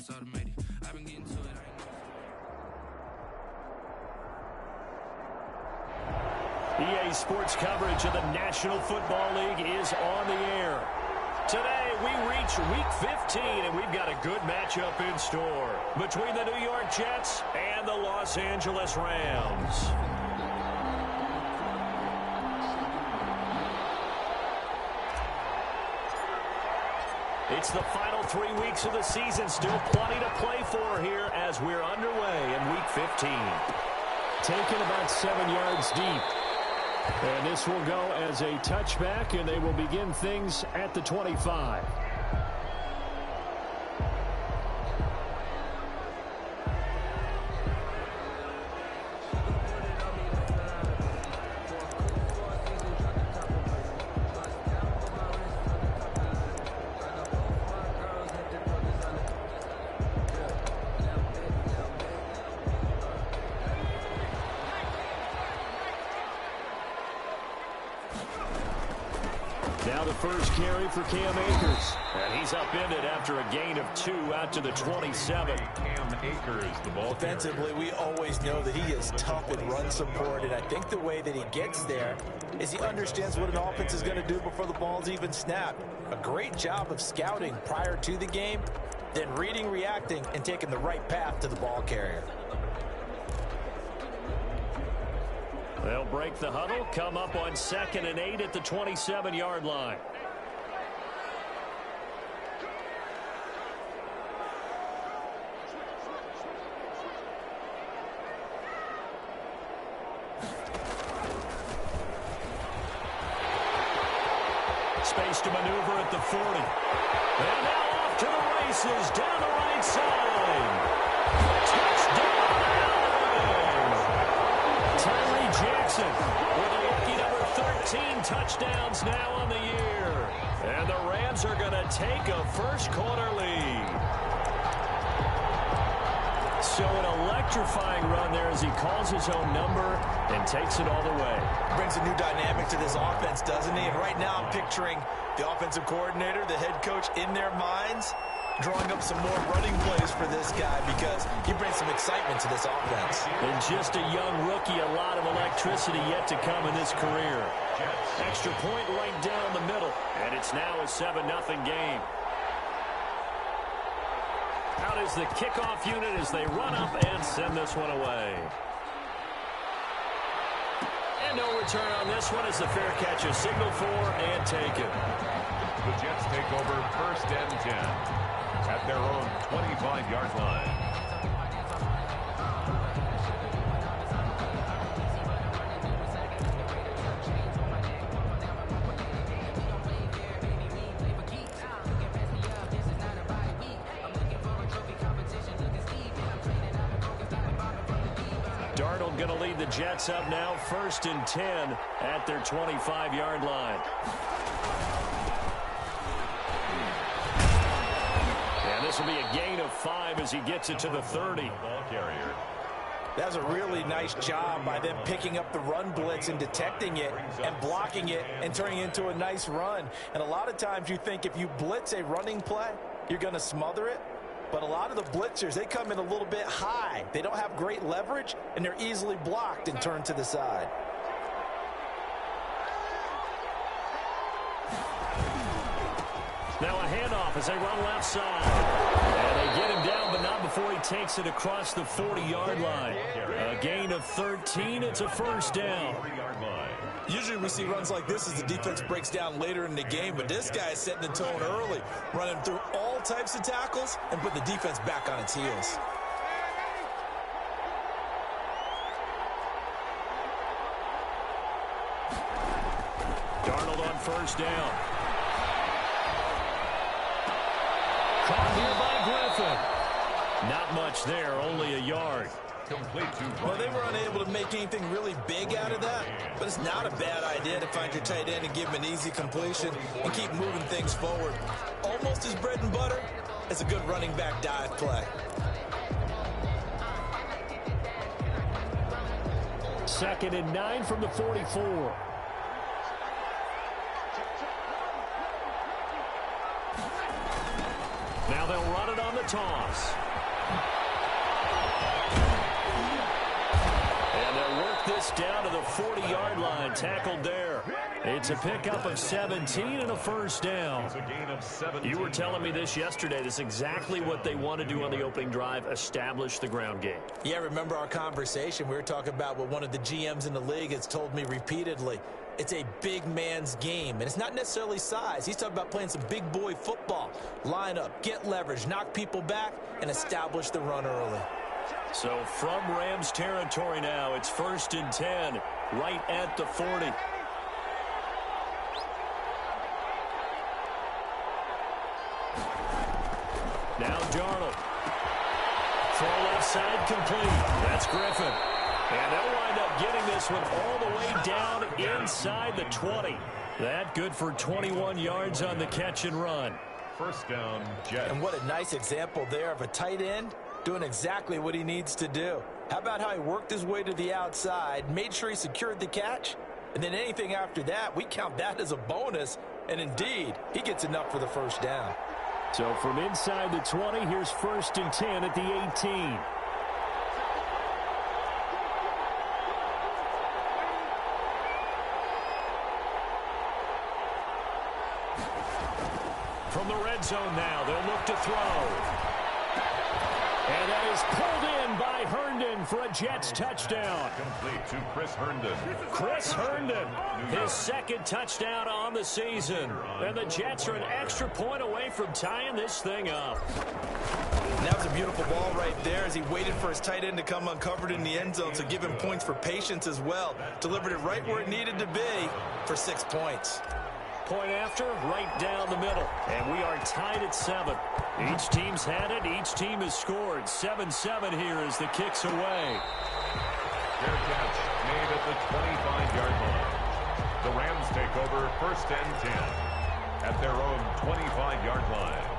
it's automated. I've been getting to it, I ain't EA Sports coverage of the National Football League is on the air. Today, we reach Week 15, and we've got a good matchup in store between the New York Jets and the Los Angeles Rams. It's the final 3 weeks of the season. Still plenty to play for here as we're underway in Week 15. Taken about 7 yards deep. And this will go as a touchback, and they will begin things at the 25. Now the first carry for Cam Akers. And he's upended after a gain of 2 out to the 27. Cam Akers, the ball carrier. Defensively, we always know that he is tough in run support, and I think the way that he gets there is he understands what an offense is going to do before the ball's even snapped. A great job of scouting prior to the game, then reading, reacting, and taking the right path to the ball carrier. They'll break the huddle, come up on 2nd and 8 at the 27-yard line. Space to maneuver at the 40. And now off to the races down the right side. Touchdown, Allen! Jackson with a lucky number 13 touchdowns now on the year. And the Rams are going to take a first-quarter lead. So an electrifying run there as he calls his own number and takes it all the way. Brings a new dynamic to this offense, doesn't he? And right now I'm picturing the offensive coordinator, the head coach in their minds, drawing up some more running plays for this guy because he brings some excitement to this offense. And just a young rookie, a lot of electricity yet to come in his career. Extra point right down the middle, and it's now a 7-0 game. Out is the kickoff unit as they run up and send this one away. And no return on this one as the fair catch is signaled for and taken. The Jets take over 1st and 10. At their own 25-yard line. Darnold going to lead the Jets up now 1st and 10 at their 25-yard line. This will be a gain of 5 as he gets it to the 30. Ball carrier. That was a really nice job by them picking up the run blitz and detecting it and blocking it and turning it into a nice run. And a lot of times you think if you blitz a running play, you're going to smother it. But a lot of the blitzers, they come in a little bit high. They don't have great leverage, and they're easily blocked and turned to the side. Now a handoff as they run left side. And they get him down, but not before he takes it across the 40-yard line. A gain of 13. It's a first down. Usually we see runs like this as the defense breaks down later in the game, but this guy is setting the tone early, running through all types of tackles and put the defense back on its heels. Darnold on first down. Caught here by Griffin. Not much there, only a yard. Well, they were unable to make anything really big out of that, but it's not a bad idea to find your tight end and give him an easy completion and keep moving things forward. Almost his bread and butter. It's a good running back dive play. 2nd and 9 from the 44. Now they'll run it on the toss. And they'll work this down to the 40-yard line, tackled there. It's a pickup of 17 and a first down. It's a gain of 17. You were telling me this yesterday. This is exactly what they want to do on the opening drive, establish the ground game. Yeah, remember our conversation? We were talking about what one of the GMs in the league has told me repeatedly. It's a big man's game, and it's not necessarily size. He's talking about playing some big boy football. Line up, get leverage, knock people back, and establish the run early. So from Rams territory now, it's 1st and 10, right at the 40. Now Darnold. Throw left side complete. That's Griffin. And they'll wind up getting this one all the way down inside the 20. That good for 21 yards on the catch and run. First down, Jets. And what a nice example there of a tight end doing exactly what he needs to do. How about how he worked his way to the outside, made sure he secured the catch, and then anything after that, we count that as a bonus. And indeed, he gets enough for the first down. So from inside the 20, here's 1st and 10 at the 18. From the red zone now, they'll look to throw. And that is pulled in by Herndon for a Jets touchdown. Complete to Chris Herndon. Chris Herndon, his second touchdown on the season. And the Jets are an extra point away from tying this thing up. And that was a beautiful ball right there as he waited for his tight end to come uncovered in the end zone, so give him points for patience as well. Delivered it right where it needed to be for 6 points. Point after, right down the middle. And we are tied at 7. Each team's had it. Each team has scored. 7-7 here as the kick's away. Fair catch made at the 25-yard line. The Rams take over 1st and 10 at their own 25-yard line.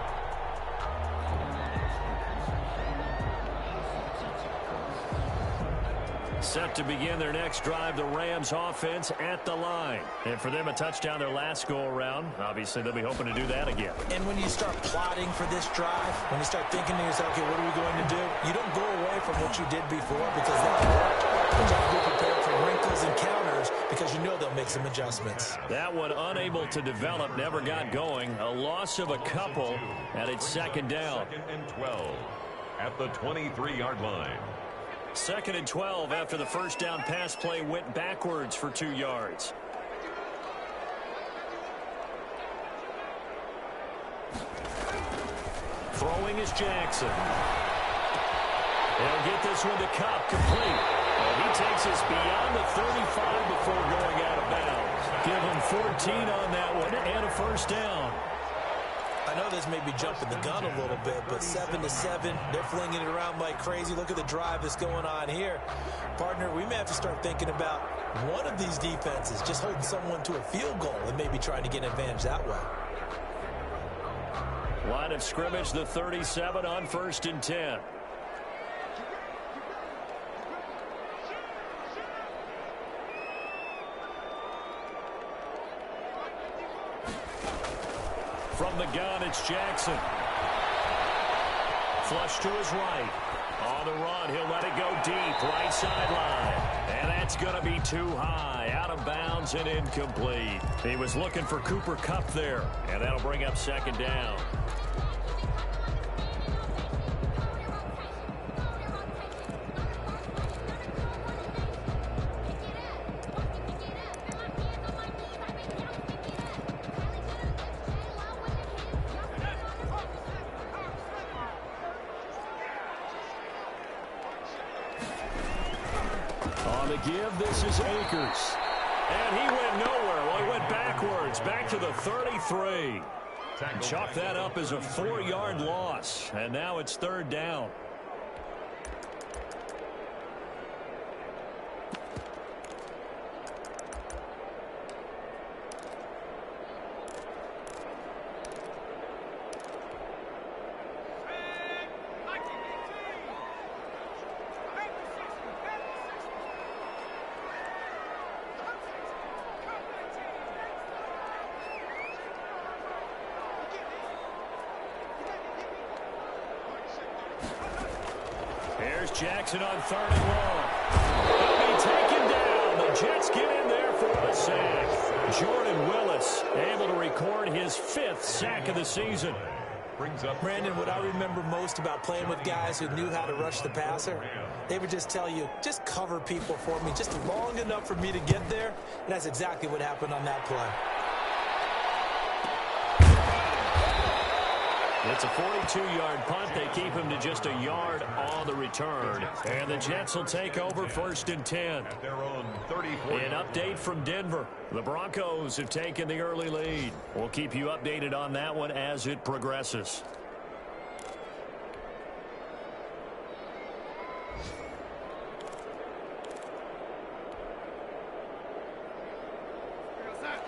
Set to begin their next drive, the Rams offense at the line. And for them, a touchdown their last go-around. Obviously, they'll be hoping to do that again. And when you start plotting for this drive, when you start thinking to yourself, okay, what are we going to do? You don't go away from what you did before because that worked. But you have to be prepared for wrinkles and counters because you know they'll make some adjustments. That one unable to develop, never got going. A loss of a couple, and it's 2nd down. 2nd and 12 at the 23-yard line. 2nd and 12 after the first down pass play went backwards for 2 yards. Throwing is Jackson. They'll get this one to Cup, complete. And he takes us beyond the 35 before going out of bounds. Give him 14 on that one and a first down. I know this may be jumping the gun a little bit, but 7-7, they're flinging it around like crazy. Look at the drive that's going on here. Partner, we may have to start thinking about one of these defenses just holding someone to a field goal and maybe trying to get an advantage that way. Line of scrimmage, the 37 on 1st and 10. From the gun, it's Jackson. Flush to his right. On the run, he'll let it go deep, right sideline. And that's going to be too high, out of bounds and incomplete. He was looking for Cooper Kupp there, and that'll bring up 2nd down. Give, this is Akers. And he went nowhere. Well, he went backwards, back to the 33. Chalk that up as a 4-yard loss. And now it's 3rd down. Jackson on 3rd and long. He'll be taken down. The Jets get in there for the sack. Jordan Willis able to record his 5th sack of the season. Brings up Brandon, what I remember most about playing with guys who knew how to rush the passer, they would just tell you, just cover people for me, just long enough for me to get there. And that's exactly what happened on that play. It's a 42-yard punt. They keep him to just a yard on the return. And the Jets will take over 1st and 10. at their own 34. An update from Denver. The Broncos have taken the early lead. We'll keep you updated on that one as it progresses.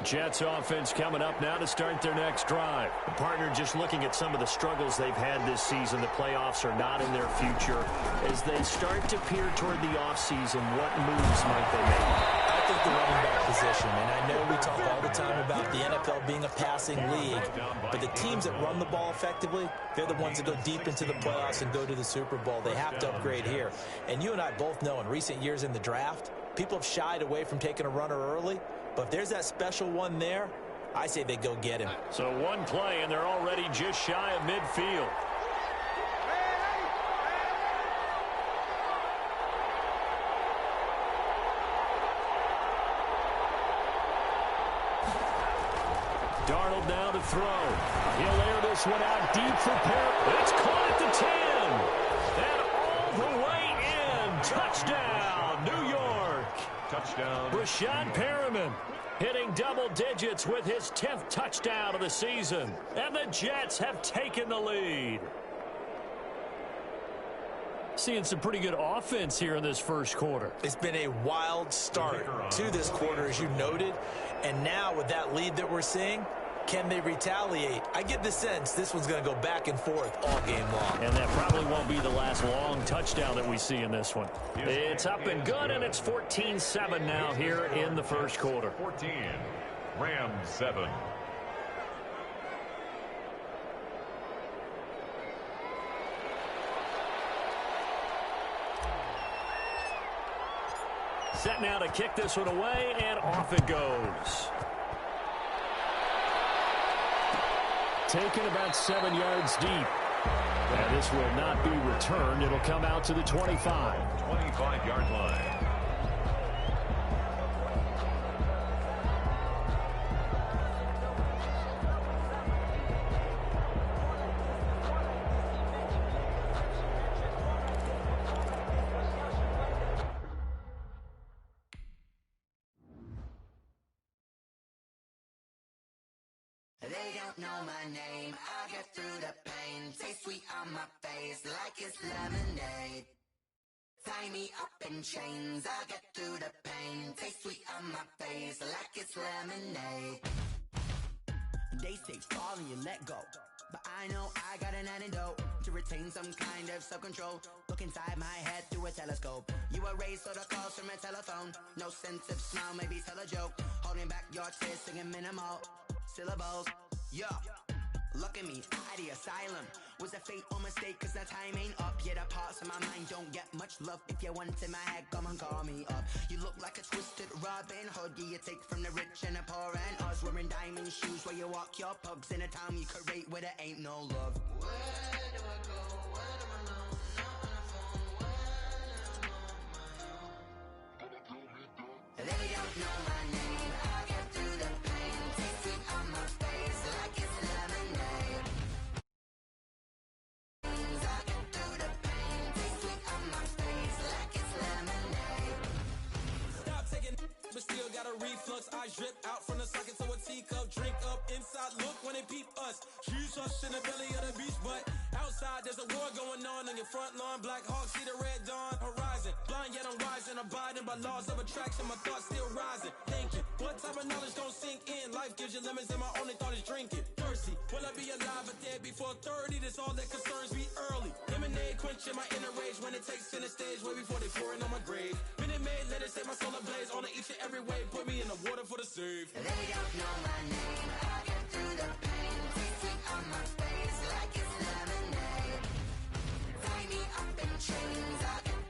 Jets offense coming up now to start their next drive. The partner just looking at some of the struggles they've had this season. The playoffs are not in their future. As they start to peer toward the offseason, what moves might they make? I think the running back position, and I know we talk all the time about the NFL being a passing league, but the teams that run the ball effectively, they're the ones that go deep into the playoffs and go to the Super Bowl. They have to upgrade here. And you and I both know in recent years in the draft, people have shied away from taking a runner early. But if there's that special one there, I say they go get him. So one play, and they're already just shy of midfield. Darnold now to throw. He'll air this one out deep for Perry. It's caught at the 10. And all the way in. Touchdown, New York. Touchdown. Rashad Perriman hitting double digits with his 10th touchdown of the season. And the Jets have taken the lead. Seeing some pretty good offense here in this first quarter. It's been a wild start to this quarter, as you noted. And now with that lead that we're seeing, can they retaliate? I get the sense this one's going to go back and forth all game long. And that probably won't be the last long touchdown that we see in this one. It's up and good, and it's 14-7 now here in the first quarter. 14. Rams 7. Set now to kick this one away, and off it goes. Taken about 7 yards deep. And this will not be returned. It'll come out to the 25. 25-yard line. They don't know my name, I get through the pain. Taste sweet on my face like it's lemonade. Tie me up in chains, I get through the pain. Taste sweet on my face like it's lemonade. They say fall and you let go, but I know I got an antidote to retain some kind of self-control. Look inside my head through a telescope. You erase all the calls from a telephone. No sense of smile, maybe tell a joke. Holding back your tears, singing minimal syllables. Yeah, look at me, at the asylum. Was a fate or mistake, cause the time ain't up. Yeah, the parts of my mind don't get much love. If you want in my head, come and call me up. You look like a twisted Robin Hood. Yeah, you take from the rich and the poor and us. Wearing diamond shoes where you walk your pugs in a town you could rate where there ain't no love. Where do I go? When I'm alone? Not on the phone. When I'm on my own. They don't know my name. I get through the pain. Taste sweet on my face like it's lemonade. I get through the pain. Taste sweet on my face like it's lemonade. Stop taking, but still got a reflux. I drip out from the socket to a teacup. Drink up inside, look when they peep us. Shoes us in the belly of the beach, but outside there's a war going on your front lawn. Black Hawk, see the red dawn horizon. Blind yet I'm rising, abiding by laws of attraction. My thoughts still rising, thinking what type of knowledge don't sink in. Life gives you lemons and my only thought is drinking. Thirsty, will I be alive or dead before 30? That's all that concerns me early. Lemonade quenching my inner rage when it takes center stage way before they pouring on my grave. Minute Maid, let it set my soul ablaze on each and every way. Put me in the water for the save. They don't know my name. I get through the pain. Taste sweet on my face like it's lemonade. Tie me up in chains. I get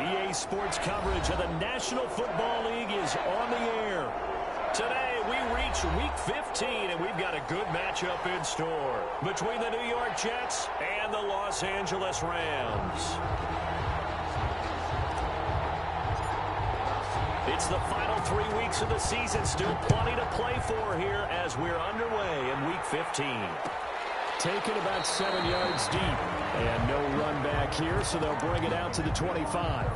EA Sports coverage of the National Football League is on the air. Today, we reach Week 15, and we've got a good matchup in store between the New York Jets and the Los Angeles Rams. It's the final 3 weeks of the season. Still plenty to play for here as we're underway in Week 15. Taken about 7 yards deep. And no run back here, so they'll bring it out to the 25.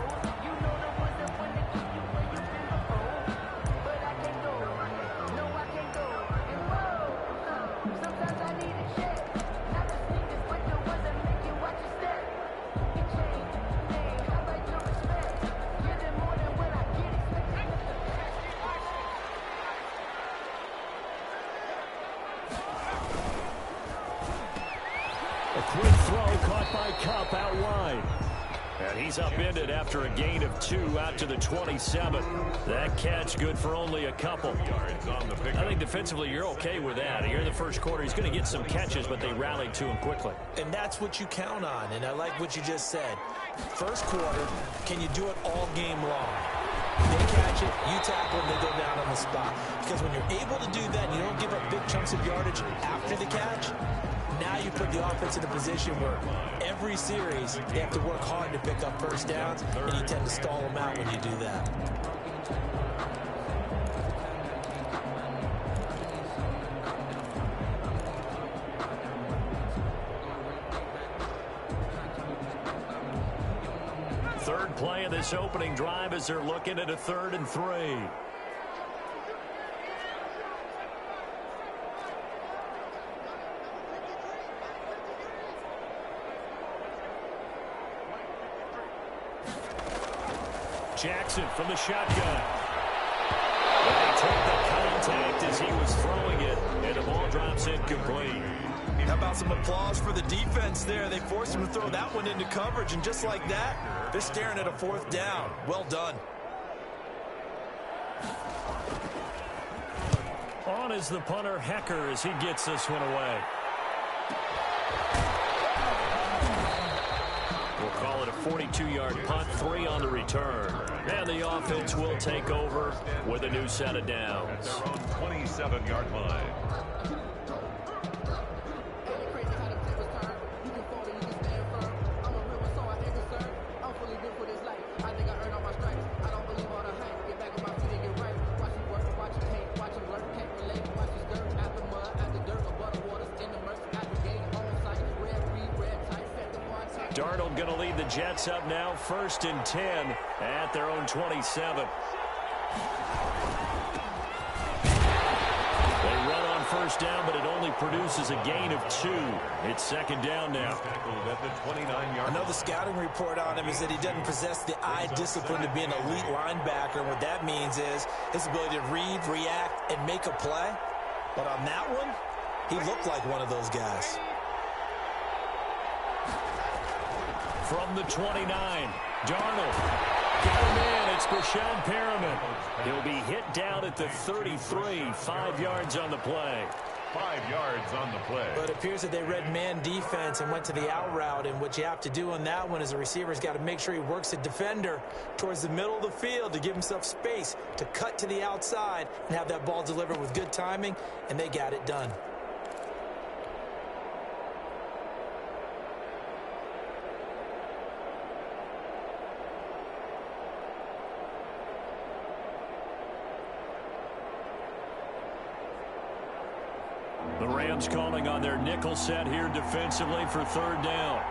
A quick throw caught by Cup out wide. And he's upended after a gain of 2 out to the 27. That catch good for only a couple. I think defensively you're okay with that. Here in the first quarter, he's going to get some catches, but they rallied to him quickly. And that's what you count on, and I like what you just said. First quarter, can you do it all game long? They catch it, you tackle, and they go down on the spot. Because when you're able to do that and you don't give up big chunks of yardage after the catch, now you put the offense in a position where every series they have to work hard to pick up first downs, and you tend to stall them out when you do that. Third play of this opening drive as they're looking at a 3rd and 3. Jackson from the shotgun. And they took the contact as he was throwing it, and the ball drops incomplete. How about some applause for the defense there? They forced him to throw that one into coverage, and just like that, they're staring at a 4th down. Well done. On is the punter, Hecker, as he gets this one away. We'll call it a 42-yard punt, 3 on the return. And the offense will take over with a new set of downs. Their own 27-yard line. Darnold going to lead the Jets up now, 1st and 10 at their own 27. They run on 1st down, but it only produces a gain of 2. It's 2nd down now. At the 29-yard. Another scouting report on him is that he doesn't possess the eye discipline to be an elite linebacker. And what that means is his ability to read, react, and make a play. But on that one, he looked like one of those guys. From the 29, Darnold. Got him in. It's Brashad Perriman. He'll be hit down at the 33, 5 yards on the play. 5 yards on the play. But it appears that they read man defense and went to the out route. And what you have to do on that one is the receiver's got to make sure he works the defender towards the middle of the field to give himself space to cut to the outside and have that ball delivered with good timing, and they got it done. The Rams calling on their nickel set here defensively for 3rd down.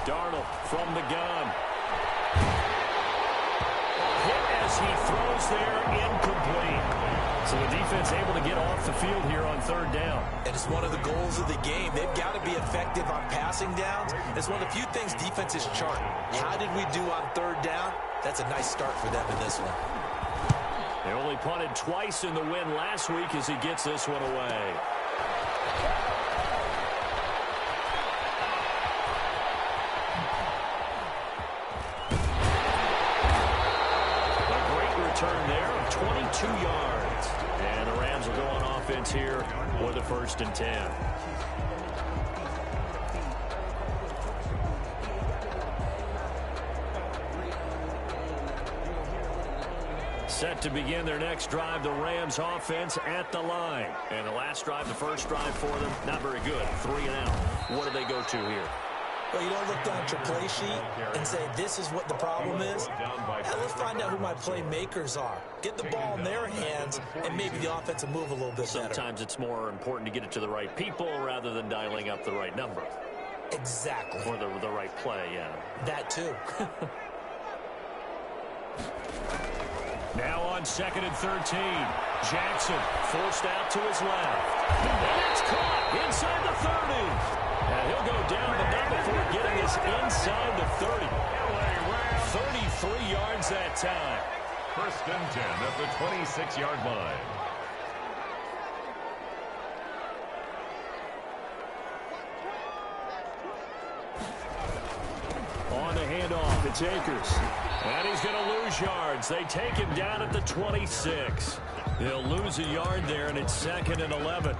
Darnold from the gun. Hit as he throws there, incomplete. So the defense able to get off the field here on 3rd down. And it's one of the goals of the game. They've got to be effective on passing downs. It's one of the few things defenses chart. How did we do on 3rd down? That's a nice start for them in this one. They only punted twice in the win last week as he gets this one away. A great return there of 22 yards. And the Rams will go on offense here with a 1st and 10. Set to begin their next drive, the Rams offense at the line. And the last drive, the first drive for them, not very good. 3 and out. What do they go to here? Well, you don't look down at your play sheet and say, this is what the problem is. Let's find out who my playmakers are. Get the ball in their hands, and maybe the offense will move a little bit better. Sometimes it's more important to get it to the right people rather than dialing up the right number. Exactly. Or the right play, yeah. That too. Now on 2nd and 13. Jackson forced out to his left. And it's caught inside the 30. And he'll go down, but not before getting this inside the 30. 33 yards that time. 1st and 10 at the 26-yard line. On the handoff, it's Akers. And he's going to lose yards. They take him down at the 26. He'll lose a yard there, and it's 2nd and 11.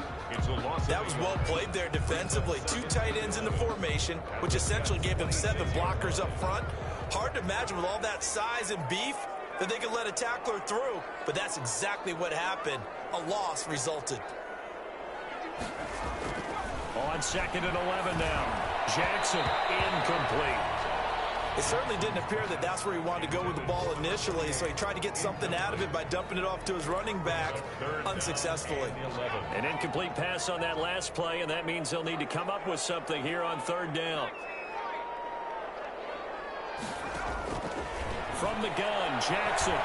That was well played there defensively. 2 tight ends in the formation, which essentially gave him 7 blockers up front. Hard to imagine with all that size and beef that they could let a tackler through, but that's exactly what happened. A loss resulted. On 2nd and 11 now. Jackson incomplete. It certainly didn't appear that that's where he wanted to go with the ball initially, so he tried to get something out of it by dumping it off to his running back unsuccessfully. An incomplete pass on that last play, and that means they'll need to come up with something here on 3rd down. From the gun, Jackson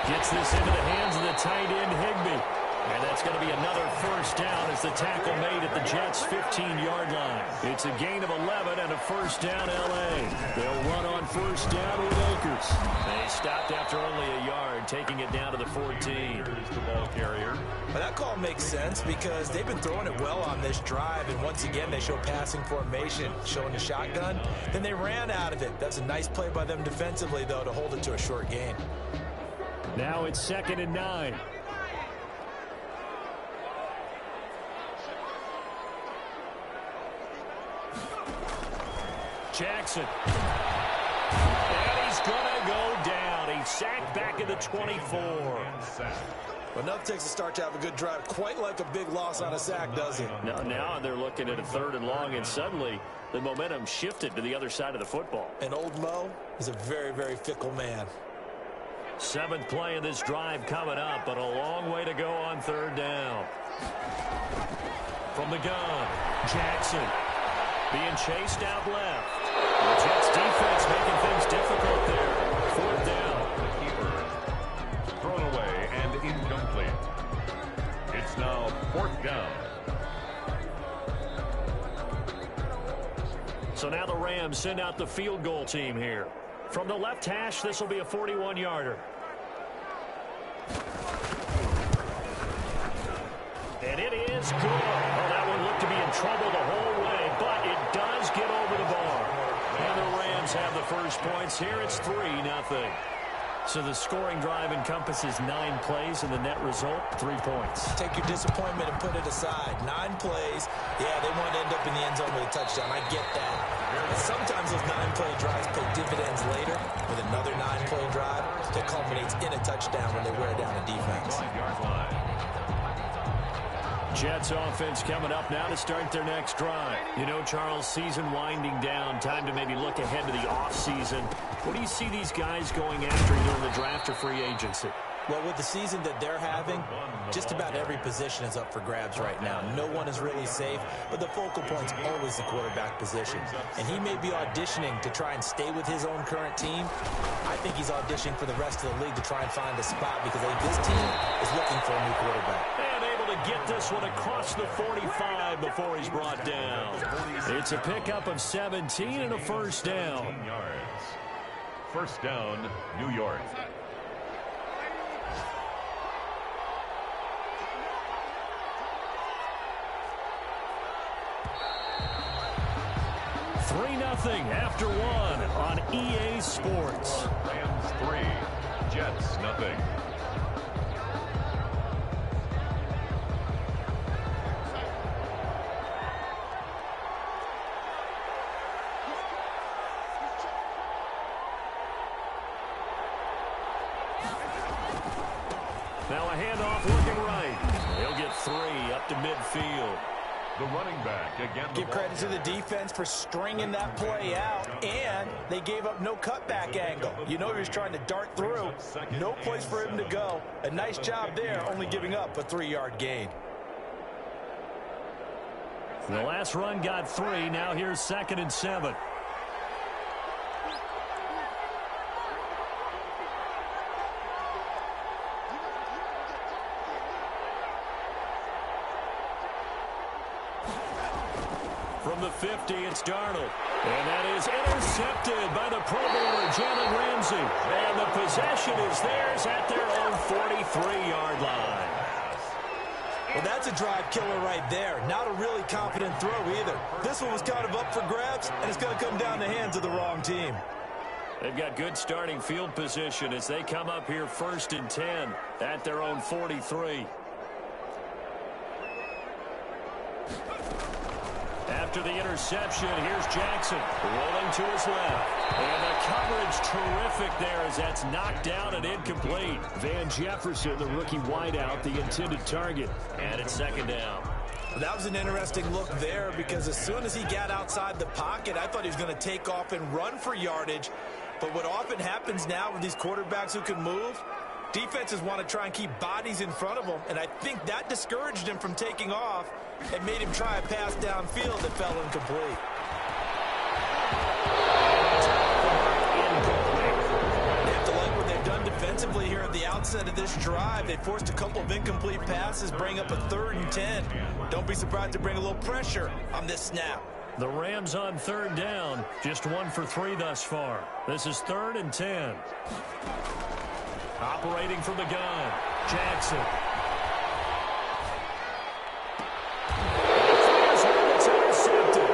gets this into the hands of the tight end, Higbee. And that's going to be another 1st down as the tackle made at the Jets' 15-yard line. It's a gain of 11 and a 1st down L.A. They'll run on 1st down with Akers. They stopped after only a yard, taking it down to the 14. Here's the ball carrier. Well, that call makes sense because they've been throwing it well on this drive, and once again they show passing formation, showing the shotgun. Then they ran out of it. That's a nice play by them defensively, though, to hold it to a short gain. Now it's 2nd and 9. Jackson. And he's going to go down. He's sacked back at the 24. Well, nothing takes a start to have a good drive. Quite like a big loss on a sack, does it? Now they're looking at a 3rd and long, and suddenly the momentum shifted to the other side of the football. And old Mo is a very, very fickle man. 7th play of this drive coming up, but a long way to go on 3rd down. From the gun, Jackson being chased out left. The Jets defense making things difficult there. 4th down. The keeper thrown away and incomplete. It's now 4th down. So now the Rams send out the field goal team here. From the left hash, this will be a 41-yarder. And it is good. Well, that one looked to be in trouble the whole way, but it does get over the bar. And the Rams have the first points here. It's 3-0. So the scoring drive encompasses 9 plays, and the net result, 3 points. Take your disappointment and put it aside. 9 plays. Yeah, they want to end up in the end zone with a touchdown. I get that. And sometimes those 9-play drives pay dividends later with another 9-play drive that culminates in a touchdown when they wear down a defense. 5-yard line. Jets offense coming up now to start their next drive. You know, Charles, season winding down. Time to maybe look ahead to the offseason. What do you see these guys going after during the draft or free agency? Well, with the season that they're having, just about every position is up for grabs right now. No one is really safe, but the focal point's always the quarterback position. And he may be auditioning to try and stay with his own current team. I think he's auditioning for the rest of the league to try and find a spot because I think this team is looking for a new quarterback. And able to get this one across the 45 before he's brought down. It's a pickup of 17 and a 1st down. 10 yards. 1st down, New York. 3-0 after 1 on EA Sports. Rams 3, Jets, nothing. Now a handoff looking right. He'll get 3 up to midfield. The running back again. Give credit to the defense for stringing that play out, and they gave up no cutback angle. You know he was trying to dart through. No place for him to go. A nice job there, only giving up a 3-yard gain. The last run got 3. Now here's 2nd and 7. From the 50, it's Darnold. And that is intercepted by the Pro Bowler, Jalen Ramsey. And the possession is theirs at their own 43-yard line. Well, that's a drive killer right there. Not a really confident throw either. This one was kind of up for grabs, and it's going to come down the hands of the wrong team. They've got good starting field position as they come up here 1st and 10 at their own 43. After the interception, here's Jackson rolling to his left. And the coverage terrific there as that's knocked down and incomplete. Van Jefferson, the rookie wideout, the intended target. And it's 2nd down. That was an interesting look there because as soon as he got outside the pocket, I thought he was going to take off and run for yardage. But what often happens now with these quarterbacks who can move, defenses want to try and keep bodies in front of them, and I think that discouraged him from taking off and made him try a pass downfield that fell incomplete. They have to like what they've done defensively here at the outset of this drive. They forced a couple of incomplete passes, bring up a 3rd and 10. Don't be surprised to bring a little pressure on this snap. The Rams on 3rd down, just 1 for 3 thus far. This is 3rd and 10. Operating from the gun, Jackson. It's intercepted.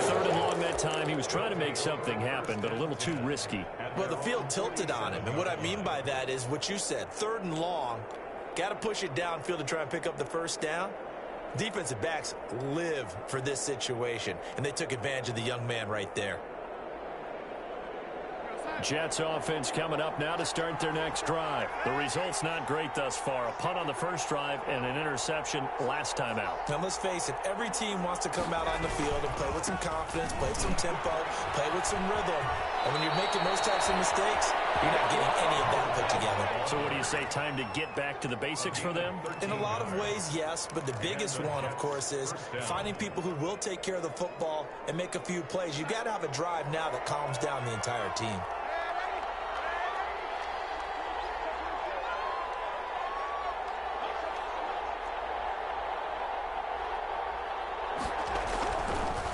3rd and long that time. He was trying to make something happen, but a little too risky. Well, the field tilted on him, and what I mean by that is what you said, 3rd and long. Got to push it downfield to try and pick up the 1st down. Defensive backs live for this situation, and they took advantage of the young man right there. Jets offense coming up now to start their next drive. The result's not great thus far. A punt on the first drive and an interception last time out. Now, let's face it, every team wants to come out on the field and play with some confidence, play with some tempo, play with some rhythm. And when you're making those types of mistakes, you're not getting any of that put together. So what do you say, time to get back to the basics for them? In a lot of ways, yes, but the biggest one, of course, is finding people who will take care of the football and make a few plays. You've got to have a drive now that calms down the entire team.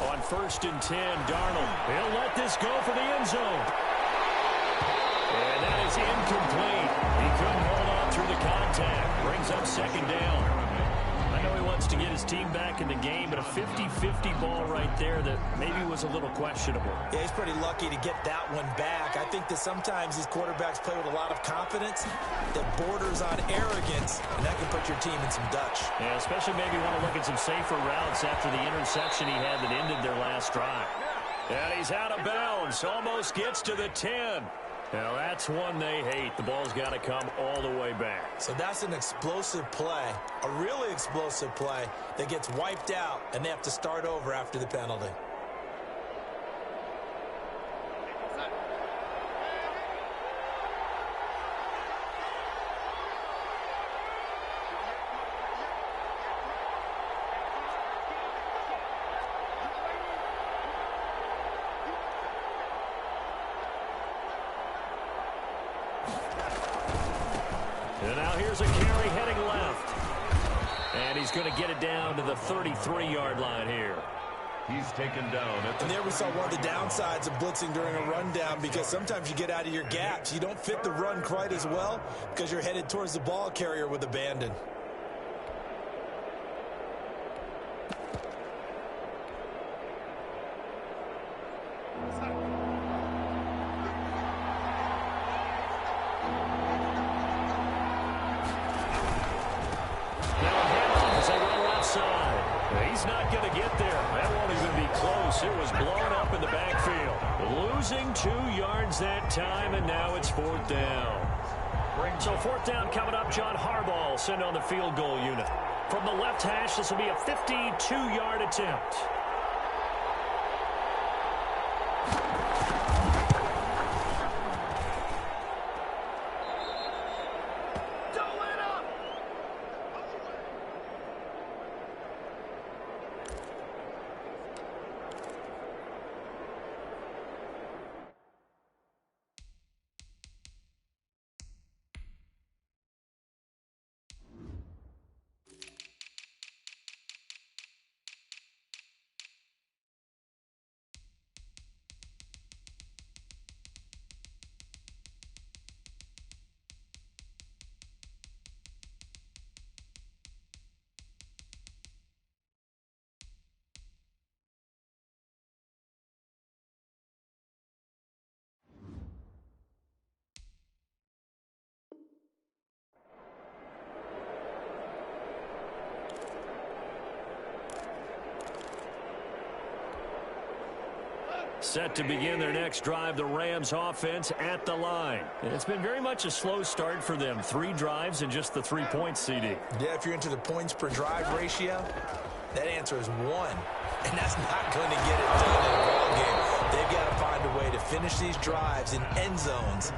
On 1st and 10, Darnold. He'll let this go for the end zone. And that is incomplete. He couldn't hold on through the contact. Brings up 2nd down. I know he wants to get his team back in the game, but a 50-50 ball right there that maybe was a little questionable. Yeah, he's pretty lucky to get that one back. I think that sometimes these quarterbacks play with a lot of confidence that borders on arrogance, and that can put your team in some Dutch. Yeah, especially maybe want to look at some safer routes after the interception he had that ended their last drive. And he's out of bounds. Almost gets to the 10. Now, that's one they hate. The ball's got to come all the way back. So that's an explosive play, a really explosive play that gets wiped out, and they have to start over after the penalty. And now here's a carry heading left. And he's going to get it down to the 33-yard line here. He's taken down. And there we saw one of the downsides of blitzing during a rundown, because sometimes you get out of your gaps. You don't fit the run quite as well because you're headed towards the ball carrier with abandon. close. It was blown up in the backfield. Losing 2 yards that time, and now it's 4th down. So 4th down coming up. John Harbaugh will send on the field goal unit. From the left hash, this will be a 52-yard attempt. Set to begin their next drive, the Rams offense at the line. It's been very much a slow start for them. 3 drives and just the 3 points, CD. Yeah, if you're into the points per drive ratio, that answer is 1. And that's not going to get it done in a ball game. They've got to find a way to finish these drives in end zones,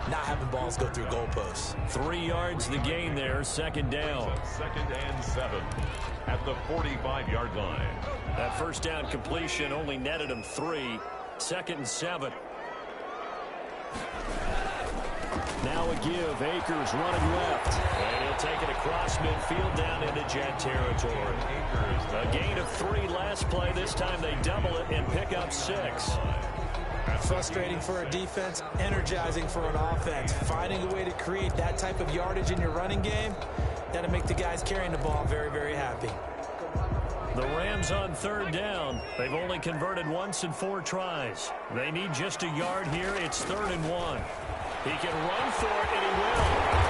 not having balls go through goalposts. 3 yards the gain there, 2nd down. 2nd and 7 at the 45-yard line. That 1st down completion only netted him 3. 2nd and 7. Now a give. Akers running left. And he'll take it across midfield down into Jet territory. A gain of 3 last play. This time they double it and pick up 6. Frustrating for a defense, energizing for an offense. Finding a way to create that type of yardage in your running game, that'll make the guys carrying the ball very, very happy. The Rams on 3rd down. They've only converted once in 4 tries. They need just a yard here. It's 3rd and 1. He can run for it, and he will.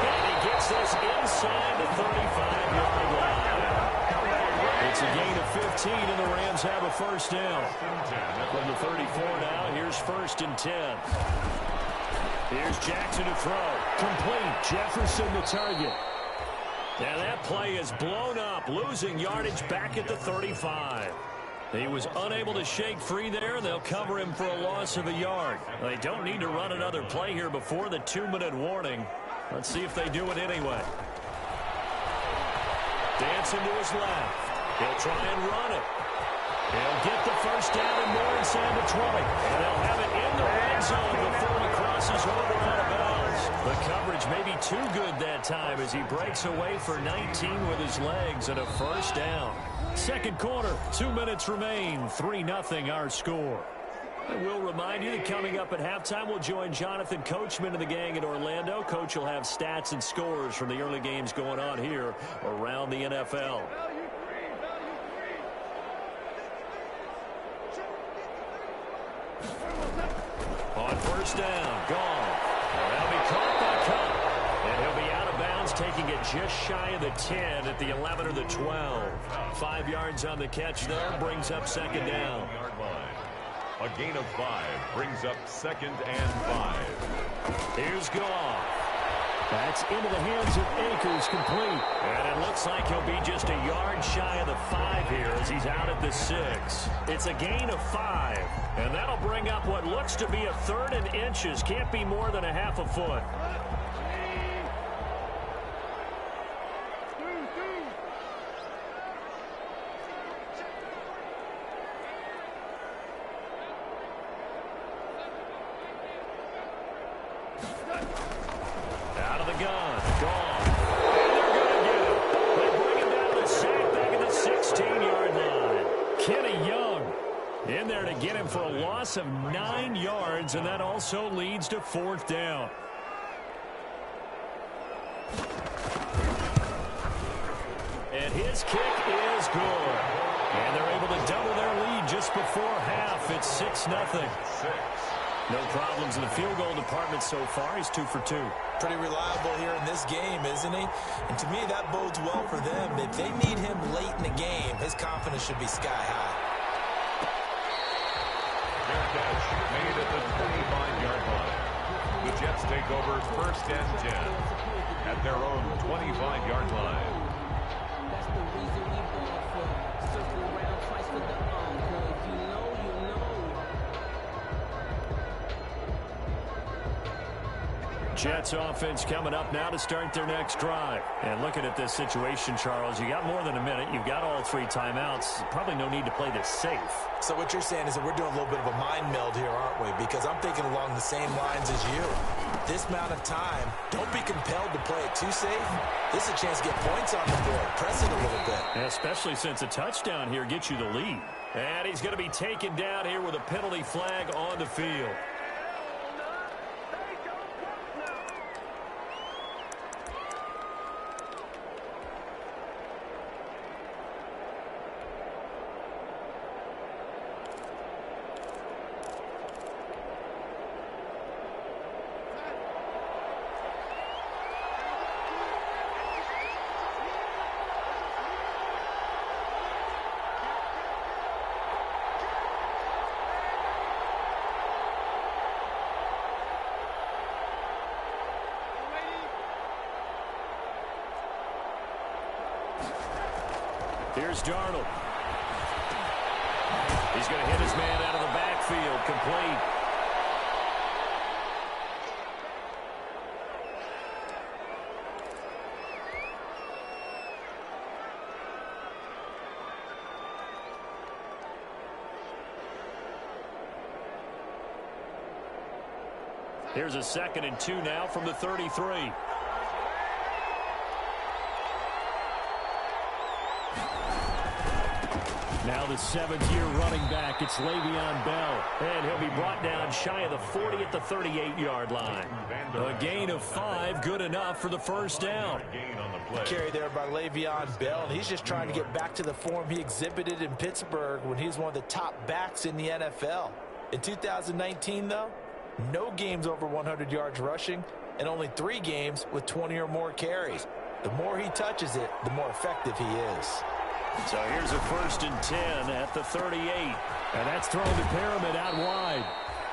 And he gets this inside the 35-yard line. It's a gain of 15, and the Rams have a 1st down. From the 34 now, here's 1st and 10. Here's Jackson to throw. Complete. Jefferson the target. Now that play is blown up, losing yardage back at the 35. He was unable to shake free there, and they'll cover him for a loss of a yard. They don't need to run another play here before the 2-minute warning. Let's see if they do it anyway. Dancing to his left. He'll try and run it. He'll get the 1st down and more inside the 20. And they'll have it in the red zone before he crosses over out of bounds. The coverage may be too good that time as he breaks away for 19 with his legs and a 1st down. 2nd quarter, 2 minutes remain, 3-0 our score. I will remind you that coming up at halftime, we'll join Jonathan Coachman of the gang in Orlando. Coach will have stats and scores from the early games going on here around the NFL. On 1st down, gone. That'll be caught by Cup. And he'll be out of bounds, taking it just shy of the 10 at the 11 or the 12. 5 yards on the catch there, brings up 2nd down. A gain of 5 brings up 2nd and 5. Here's Goff. That's into the hands of Akers, complete. And it looks like he'll be just a yard shy of the 5 here as he's out at the 6. It's a gain of 5. And that'll bring up what looks to be a 3rd and inches. Can't be more than a half a foot. Out of the gun. Gone. And they're going to get him. They bring him down the sack back at the 16-yard line. Kenny Young in there to get him for a loss of 9 yards, and that also leads to 4th down. And his kick is good. And they're able to double their lead just before half. It's 6-0. No problems in the field goal department so far. He's 2 for 2. Pretty reliable here in this game, isn't he? And to me, that bodes well for them. If they need him late in the game, his confidence should be sky high. Jets take over first and 10 at their own 25-yard line. That's the reason we ball for. Circle around twice for the encore. If you know, you know. Jets offense coming up now to start their next drive. And looking at this situation, Charles, you got more than a minute. You've got all 3 timeouts. Probably no need to play this safe. So what you're saying is that we're doing a little bit of a mind meld here, aren't we? Because I'm thinking along the same lines as you. This amount of time, don't be compelled to play it too safe. This is a chance to get points on the board. Press it a little bit. And especially since a touchdown here gets you the lead. And he's going to be taken down here with a penalty flag on the field. Here's Darnold. He's going to hit his man out of the backfield, complete. Here's a 2nd and 2 now from the 33. Now the 7th-year running back, it's Le'Veon Bell. And he'll be brought down shy of the 40 at the 38-yard line. A gain of 5, good enough for the first down. Carry there by Le'Veon Bell, and he's just trying to get back to the form he exhibited in Pittsburgh when he was one of the top backs in the NFL. In 2019, though, no games over 100 yards rushing, and only 3 games with 20 or more carries. The more he touches it, the more effective he is. So here's a 1st and 10 at the 38. And that's thrown to Pyramid out wide.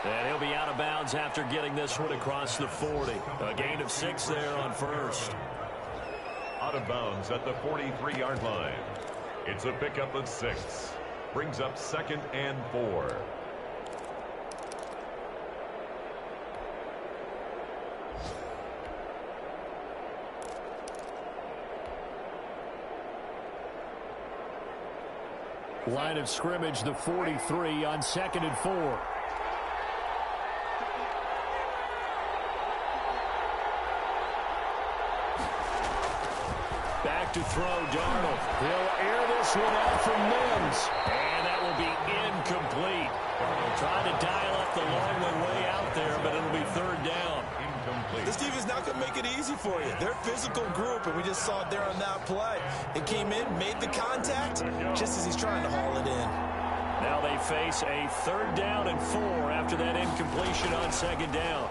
And he'll be out of bounds after getting this one across the 40. A gain of 6 there on 1st. Out of bounds at the 43-yard line. It's a pickup of 6. Brings up 2nd and 4. Line of scrimmage, the 43 on 2nd and 4. Back to throw, Darnold. He'll air this one out from Mims. And that will be incomplete. Darnold trying to dial up the long way out there, but it'll be 3rd down. This defense not going to make it easy for you. They're a physical group, and we just saw it there on that play. It came in, made the contact, just as he's trying to haul it in. Now they face a 3rd down and 4 after that incompletion on 2nd down.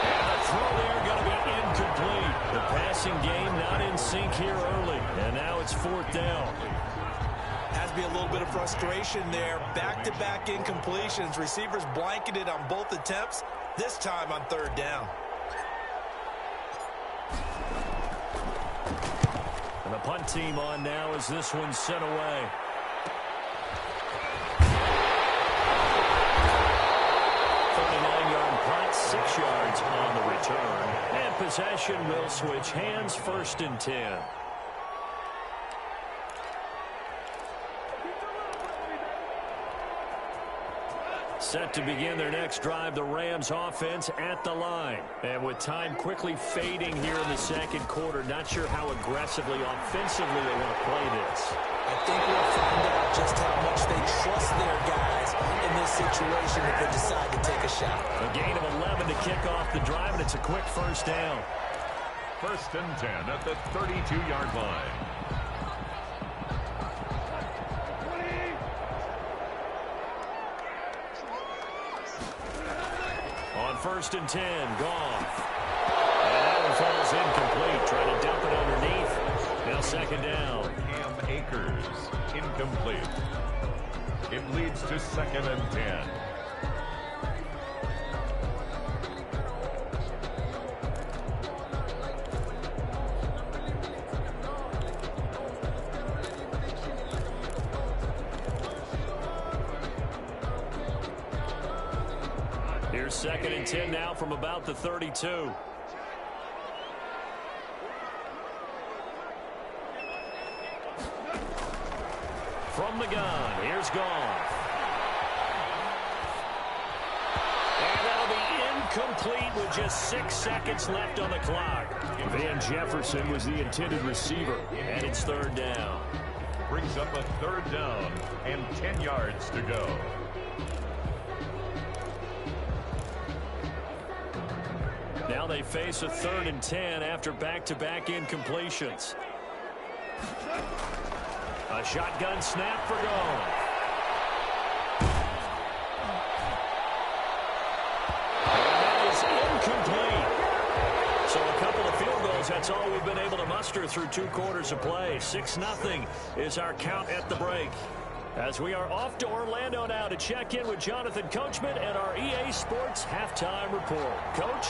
And the throw there going to be incomplete. The passing game not in sync here early, and now it's 4th down. Has to be a little bit of frustration there. Back-to-back incompletions. Receivers blanketed on both attempts, this time on 3rd down. And the punt team on now as this one's sent away. Punt, 6 yards on the return. And possession will switch hands, 1st and 10. Set to begin their next drive, the Rams offense at the line. And with time quickly fading here in the 2nd quarter, not sure how aggressively, offensively they want to play this. I think we'll find out just how much they trust their guys in this situation if they decide to take a shot. A gain of 11 to kick off the drive, and it's a quick 1st down. 1st and 10 at the 32-yard line. On 1st and 10, Goff. And that one falls incomplete. Trying to dump it underneath. Now 2nd down. Cam Akers, incomplete. It leads to 2nd and 10. 2nd and 10 now from about the 32. From the gun, here's Goff. And that'll be incomplete with just 6 seconds left on the clock. Van Jefferson was the intended receiver, and it's 3rd down. Brings up a 3rd down and 10 yards to go. Now they face a 3rd and 10 after back-to-back incompletions. A shotgun snap for Goff. And that is incomplete. So a couple of field goals, that's all we've been able to muster through 2 quarters of play. 6-0 is our count at the break. As we are off to Orlando now to check in with Jonathan Coachman and our EA Sports halftime report. Coach?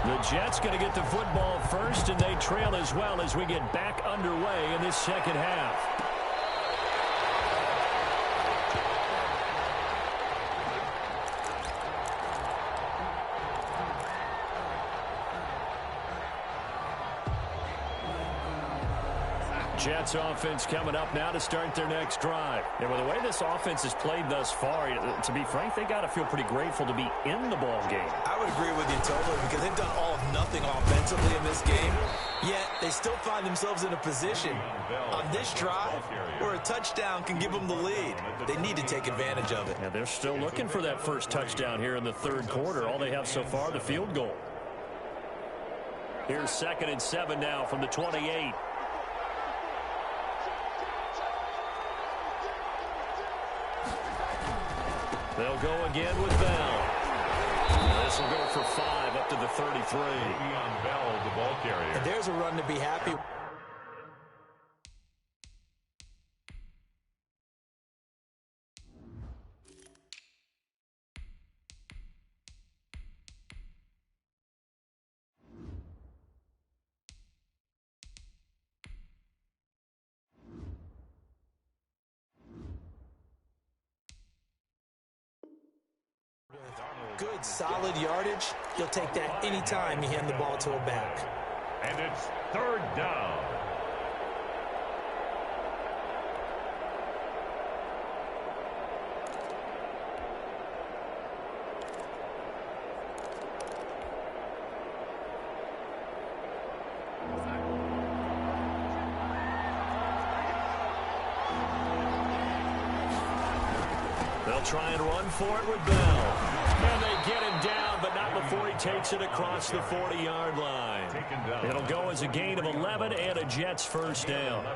The Jets going to get the football first, and they trail as well as we get back underway in this second half. Jets offense coming up now to start their next drive. And with the way this offense has played thus far, to be frank, they got to feel pretty grateful to be in the ball game. I would agree with you totally because they've done all of nothing offensively in this game, yet they still find themselves in a position on this drive where a touchdown can give them the lead. They need to take advantage of it. Yeah, they're still looking for that first touchdown here in the 3rd quarter. All they have so far, the field goal. Here's 2nd and 7 now from the 28. They'll go again with Bell. This will go for 5 up to the 33. Le'Veon Bell, the ball carrier. And there's a run to be happy. Good, solid yardage. You'll take that anytime you hand the ball to a back. And it's 3rd down. They'll try and run for it with Bell. And they get him down, but not before he takes it across the 40-yard line. It'll go as a gain of 11 and a Jets first down.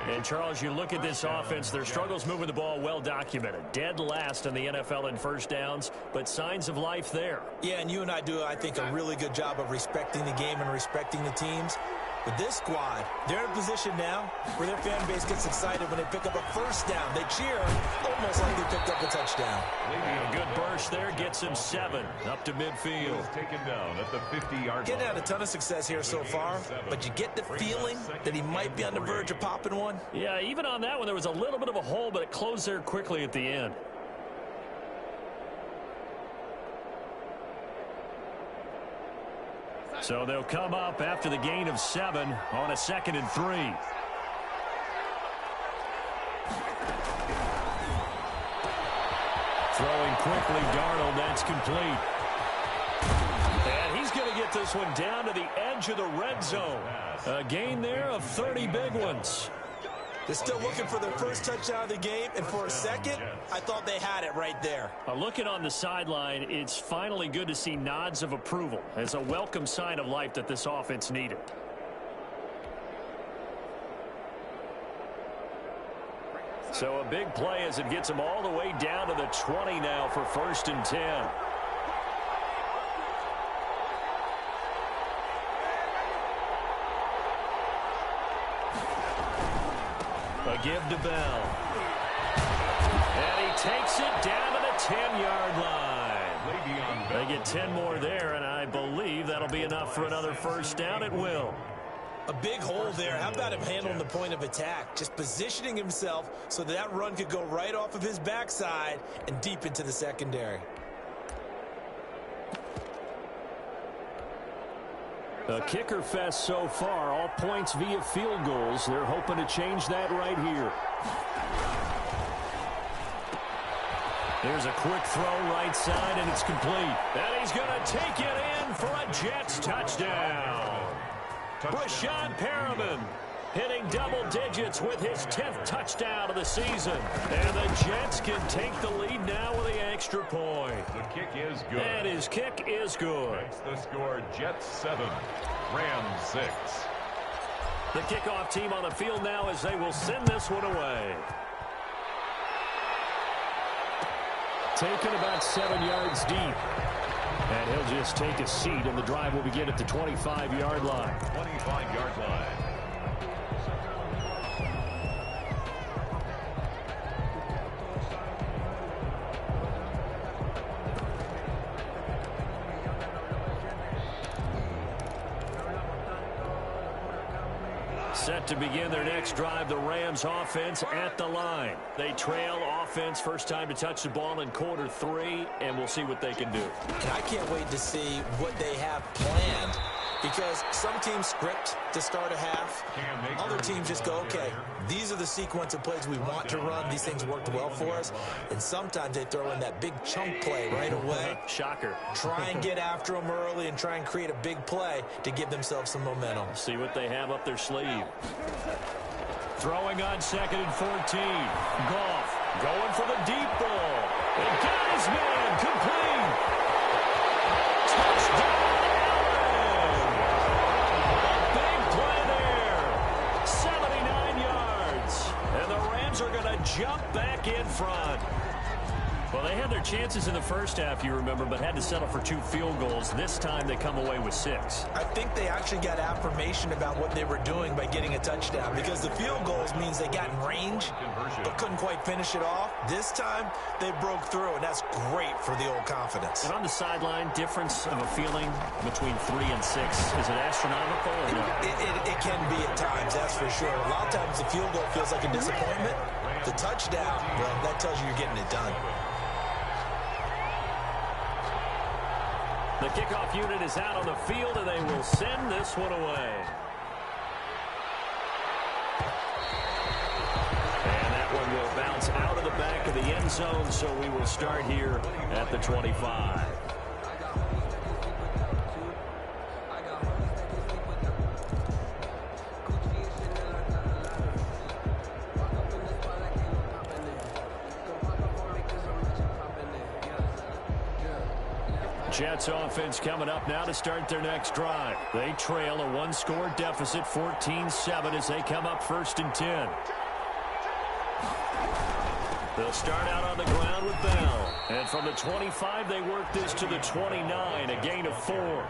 And, Charles, you look at this offense, their struggles moving the ball well documented. Dead last in the NFL in first downs, but signs of life there. Yeah, and you and I do, I think, a really good job of respecting the game and respecting the teams. With this squad, they're in a position now where their fan base gets excited when they pick up a first down. They cheer almost like they picked up a touchdown. A good burst there gets him 7 up to midfield. Taken down at the 50-yard line. Getting had a ton of success here so far, but you get the feeling that he might be on the verge of popping one. Yeah, even on that one, there was a little bit of a hole, but it closed there quickly at the end. So they'll come up after the gain of 7 on a 2nd and 3. Throwing quickly, Darnold, that's complete. And he's going to get this one down to the edge of the red zone. A gain there of 30 big ones. They're still looking for their first touchdown of the game, and for a second, I thought they had it right there. Looking on the sideline, it's finally good to see nods of approval. It's a welcome sign of life that this offense needed. So a big play as it gets them all the way down to the 20 now for 1st and 10. A give to Bell. And he takes it down to the 10-yard line. They get 10 more there, and I believe that'll be enough for another first down. It will. A big hole there. How about him handling the point of attack? Just positioning himself so that run could go right off of his backside and deep into the secondary. A kicker fest so far, all points via field goals. They're hoping to change that right here. There's a quick throw right side, and it's complete. And he's going to take it in for a Jets touchdown. Brashad Perriman hitting double digits with his 10th touchdown of the season. And the Jets can take the lead now with the extra point. The kick is good. And his kick is good. Makes the score Jets 7, Rams 6. The kickoff team on the field now as they will send this one away. Taken about 7 yards deep. And he'll just take a seat, and the drive will begin at the 25-yard line. 25-yard line. Set to begin their next drive, the Rams offense at the line. They trail offense, first time to touch the ball in quarter 3, and we'll see what they can do. And I can't wait to see what they have planned, because some teams script to start a half. Other teams just go, okay, these are the sequence of plays we want to run. These things worked well for us. And sometimes they throw in that big chunk play right away. Shocker. Try and get after them early and try and create a big play to give themselves some momentum. See what they have up their sleeve. Throwing on 2nd and 14. Goff going for the deep ball. And got his man complete. Touchdown. Are going to jump back in front. Well, they had their chances in the first half, you remember, but had to settle for 2 field goals. This time they come away with 6. I think they actually got affirmation about what they were doing by getting a touchdown, because the field goals means they got in range but couldn't quite finish it off. This time they broke through, and that's great for the old confidence. And on the sideline, difference of a feeling between 3 and 6, is it astronomical or no? It can be at times, that's for sure. A lot of times the field goal feels like a disappointment. The touchdown, well, that tells you you're getting it done. The kickoff unit is out on the field, and they will send this one away. And that one will bounce out of the back of the end zone, so we will start here at the 25. Jets offense coming up now to start their next drive. They trail a 1-score deficit, 14-7, as they come up 1st and 10. They'll start out on the ground with Bell. And from the 25, they work this to the 29, a gain of 4.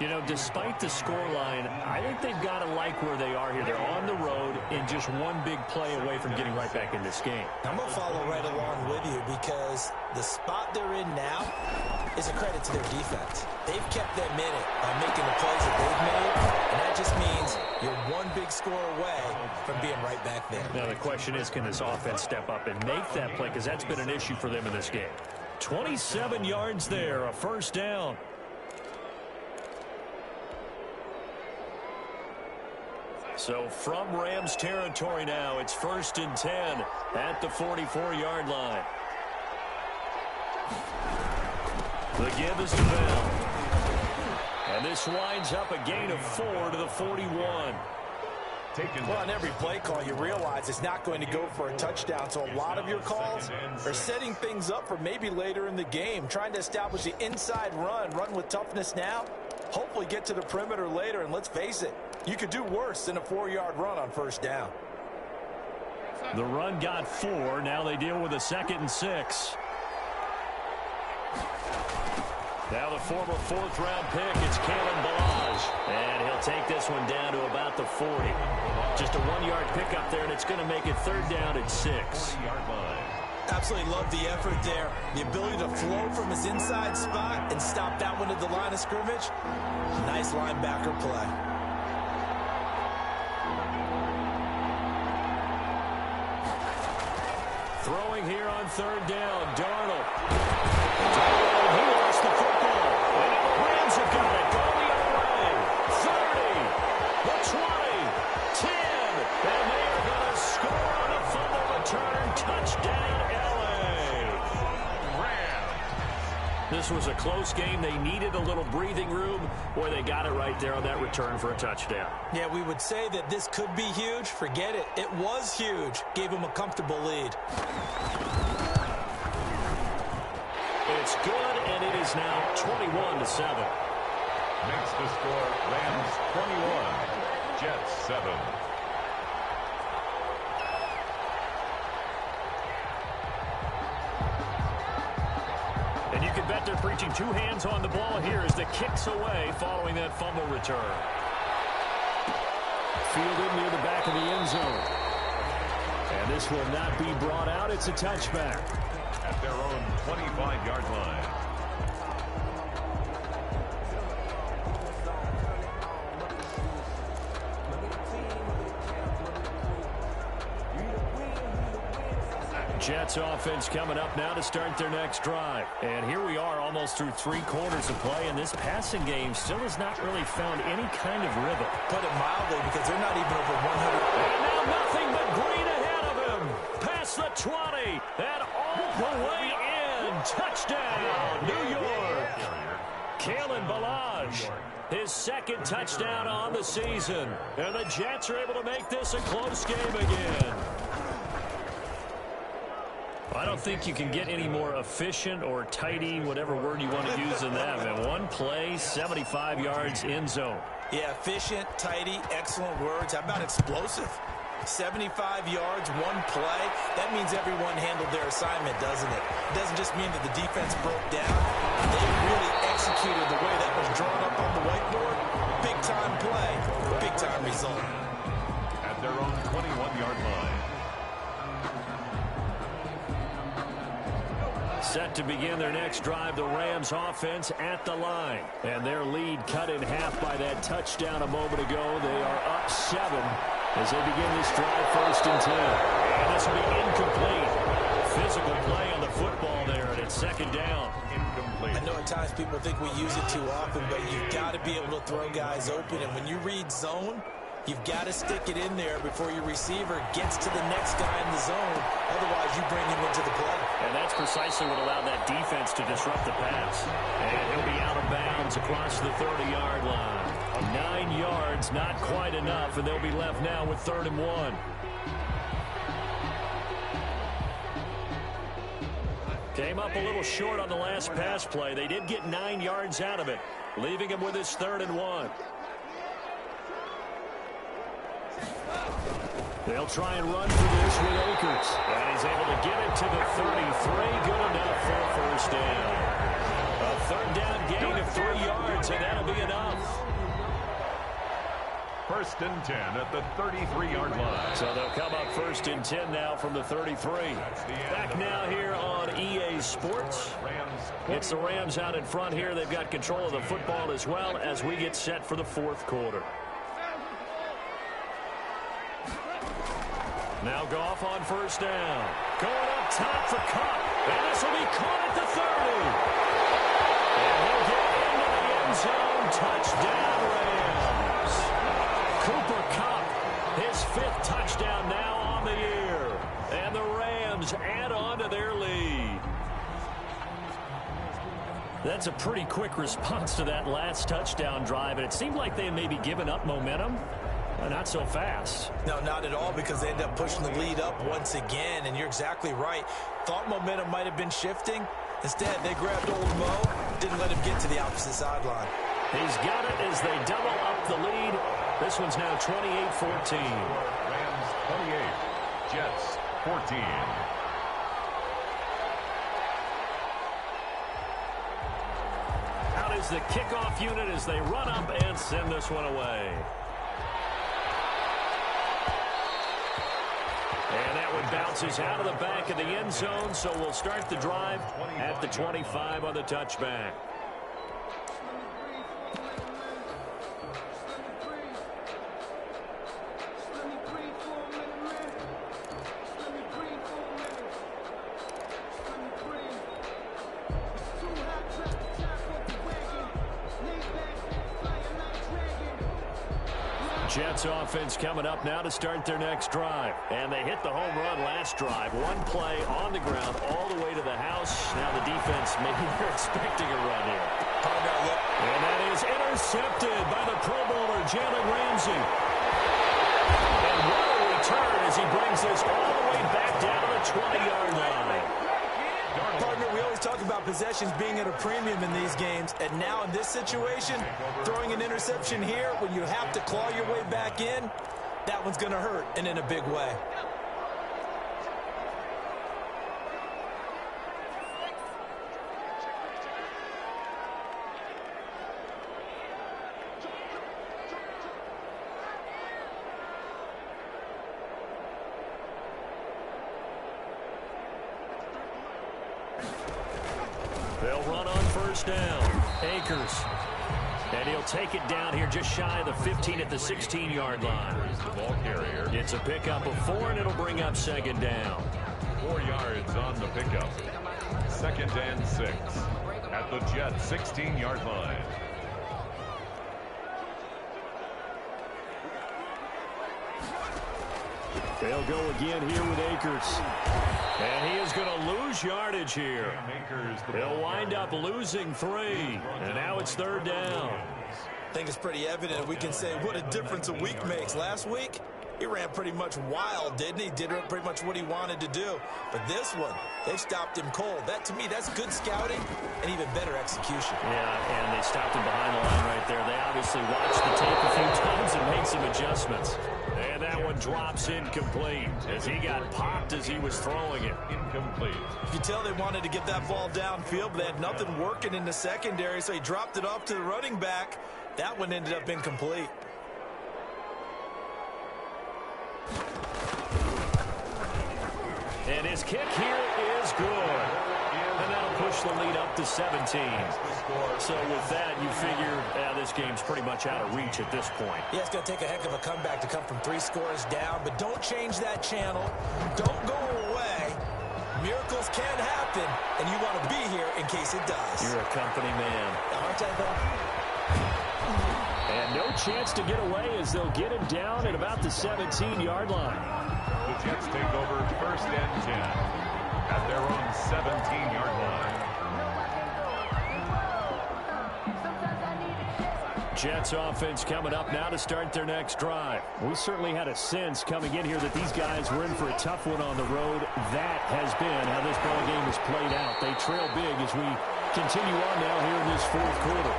You know, despite the scoreline, I think they've got to like where they are here. They're on the road and just one big play away from getting right back in this game. I'm going to follow right along with you, because the spot they're in now is a credit to their defense. They've kept them in it by making the plays that they've made, and that just means you're one big score away from being right back there. Now the question is, can this offense step up and make that play, because that's been an issue for them in this game. 27 yards there, a 1st down. So from Rams territory now, it's 1st and 10 at the 44-yard line. The give is to Bell. And this winds up a gain of 4 to the 41. Well, on every play call, you realize it's not going to go for a touchdown. So a lot of your calls are setting things up for maybe later in the game, trying to establish the inside run with toughness now. Hopefully get to the perimeter later, and let's face it, you could do worse than a 4-yard run on 1st down. The run got 4. Now they deal with a 2nd and 6. Now the former 4th-round pick, it's Kalen Balaj. And he'll take this one down to about the 40. Just a 1-yard pickup there, and it's going to make it 3rd down at 6. Absolutely love the effort there. The ability to flow from his inside spot and stop that one at the line of scrimmage. Nice linebacker play. Throwing here on 3rd down, Darnold. He lost the football. And the Rams have got it going the other way. Touchdown, LA. Rams. This was a close game. They needed a little breathing room. Boy, they got it right there on that return for a touchdown. Yeah, we would say that this could be huge. Forget it. It was huge. Gave them a comfortable lead. It's good, and it is now 21-7. Makes the score Rams 21, Jets 7. And you can bet they're preaching two hands on the ball here as the kick's away following that fumble return. Fielded near the back of the end zone. And this will not be brought out. It's a touchback. At their own 25-yard line. Jets offense coming up now to start their next drive. And here we are almost through 3 quarters of play, and this passing game still has not really found any kind of rhythm. Put it mildly, because they're not even over 100. And now nothing but green ahead of him. Past the 20 and all the way in. Touchdown, New York. Kalen Ballage, his second touchdown on the season. And the Jets are able to make this a close game again. I don't think you can get any more efficient or tidy, whatever word you want to use in that. Man, one play, 75 yards, end zone. Yeah, efficient, tidy, excellent words. How about explosive? 75 yards, one play. That means everyone handled their assignment, doesn't it? It doesn't just mean that the defense broke down. They really executed the way that was drawn up on the whiteboard. Big-time play, big-time result. At their own 21-yard line. Set to begin their next drive, the Rams offense at the line. And their lead cut in half by that touchdown a moment ago. They are up 7 as they begin this drive, 1st and 10. And this will be incomplete. Physical play on the football there, and it's 2nd down. Incomplete. I know at times people think we use it too often, but you've got to be able to throw guys open. And when you read zone, you've got to stick it in there before your receiver gets to the next guy in the zone. Otherwise, you bring him into the play. And that's precisely what allowed that defense to disrupt the pass. And he'll be out of bounds across the 30-yard line. 9 yards, not quite enough, and they'll be left now with 3rd and 1. Came up a little short on the last pass play. They did get 9 yards out of it, leaving him with his 3rd and 1. They'll try and run for this with Akers. And he's able to get it to the 33. Good enough for a 1st down. A 3rd down gain of 3 yards, and that'll be enough. 1st and 10 at the 33-yard line. So they'll come up 1st and 10 now from the 33. Back now here on EA Sports. It's the Rams out in front here. They've got control of the football as well as we get set for the 4th quarter. Now Goff on 1st down. Going up top for Cup. And this will be caught at the 30. And he'll get into the end zone. Touchdown, Rams. Cooper Kupp, his 5th touchdown now on the year. And the Rams add on to their lead. That's a pretty quick response to that last touchdown drive. And it seemed like they had maybe given up momentum. Not so fast. No, not at all, because they end up pushing the lead up once again, and you're exactly right. Thought momentum might have been shifting. Instead, they grabbed old Mo, didn't let him get to the opposite sideline. He's got it as they double up the lead. This one's now 28-14. Rams 28, Jets 14. Out is the kickoff unit as they run up and send this one away. And that one bounces out of the back of the end zone, so we'll start the drive at the 25 on the touchback. Jets offense coming up now to start their next drive. And they hit the home run last drive. One play on the ground all the way to the house. Now the defense, maybe they're expecting a run here. And that is intercepted by the Pro Bowler, Jalen Ramsey. And what a return as he brings this all the way back down to the 20-yard line. Partner, we always talk about possessions being at a premium in these games, and now in this situation, throwing an interception here when you have to claw your way back in, that one's going to hurt, and in a big way. They'll run on first down. Akers. And he'll take it down here just shy of the 15 at the 16-yard line. The ball carrier. It's a pickup of 4, and it'll bring up second down. 4 yards on the pickup. 2nd and 6 at the Jets' 16-yard line. They'll go again here with Akers. And he is going to lose yardage here. He'll wind up losing 3. And now it's 3rd down. I think it's pretty evident. We can say what a difference a week makes. Last week, he ran pretty much wild, didn't he? Did pretty much what he wanted to do. But this one, they've stopped him cold. That, to me, that's good scouting and even better execution. Yeah, and they stopped him behind the line right there. They obviously watched the tape a few times and made some adjustments. And that one drops incomplete as he got popped as he was throwing it. Incomplete. You can tell they wanted to get that ball downfield, but they had nothing working in the secondary, so he dropped it off to the running back. That one ended up incomplete. And his kick here is good. And that'll push the lead up to 17. So with that, you figure this game's pretty much out of reach at this point. Yeah, it's going to take a heck of a comeback to come from 3 scores down, but don't change that channel. Don't go away. Miracles can happen, and you want to be here in case it does. You're a company man. Aren't I, though? And no chance to get away as they'll get him down at about the 17-yard line. The Jets take over 1st and 10 at their own 17-yard line. Jets offense coming up now to start their next drive. We certainly had a sense coming in here that these guys were in for a tough one on the road. That has been how this ball game has played out. They trail big as we continue on now here in this 4th quarter.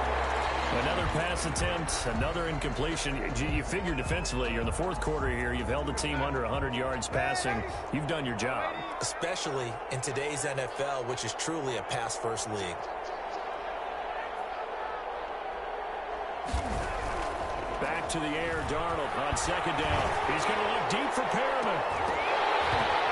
Another pass attempt, another incompletion. You figure defensively, you're in the 4th quarter here. You've held the team under 100 yards passing. You've done your job. Especially in today's NFL, which is truly a pass-first league. Back to the air, Darnold on 2nd down. He's going to look deep for Perriman.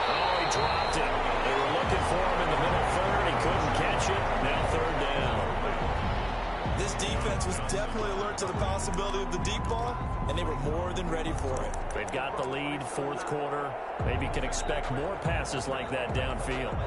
Oh, he dropped it. They were looking for him in the middle 3rd. He couldn't catch it. Now 3rd down. This defense was definitely alert to the possibility of the deep ball, and they were more than ready for it. They've got the lead, 4th quarter. Maybe can expect more passes like that downfield.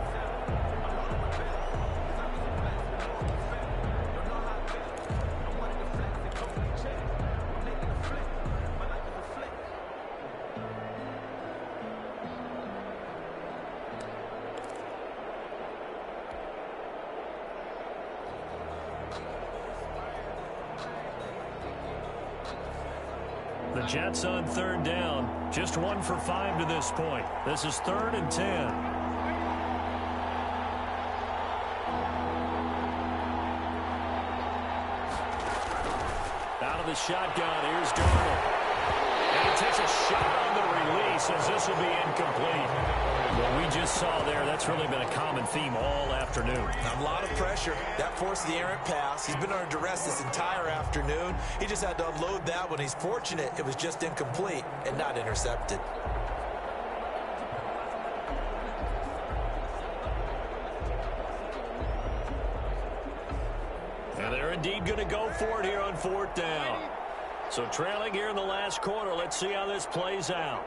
The Jets on 3rd down. Just 1 for 5 to this point. This is 3rd and 10. Out of the shotgun, here's Darnold. And he takes a shot on the release as this will be incomplete. What we just saw there, that's really been a common theme all afternoon. A lot of pressure. That forced the errant pass. He's been under duress this entire afternoon. He just had to unload that one. He's fortunate it was just incomplete and not intercepted. And they're indeed going to go for it here on 4th down. So trailing here in the last quarter. Let's see how this plays out.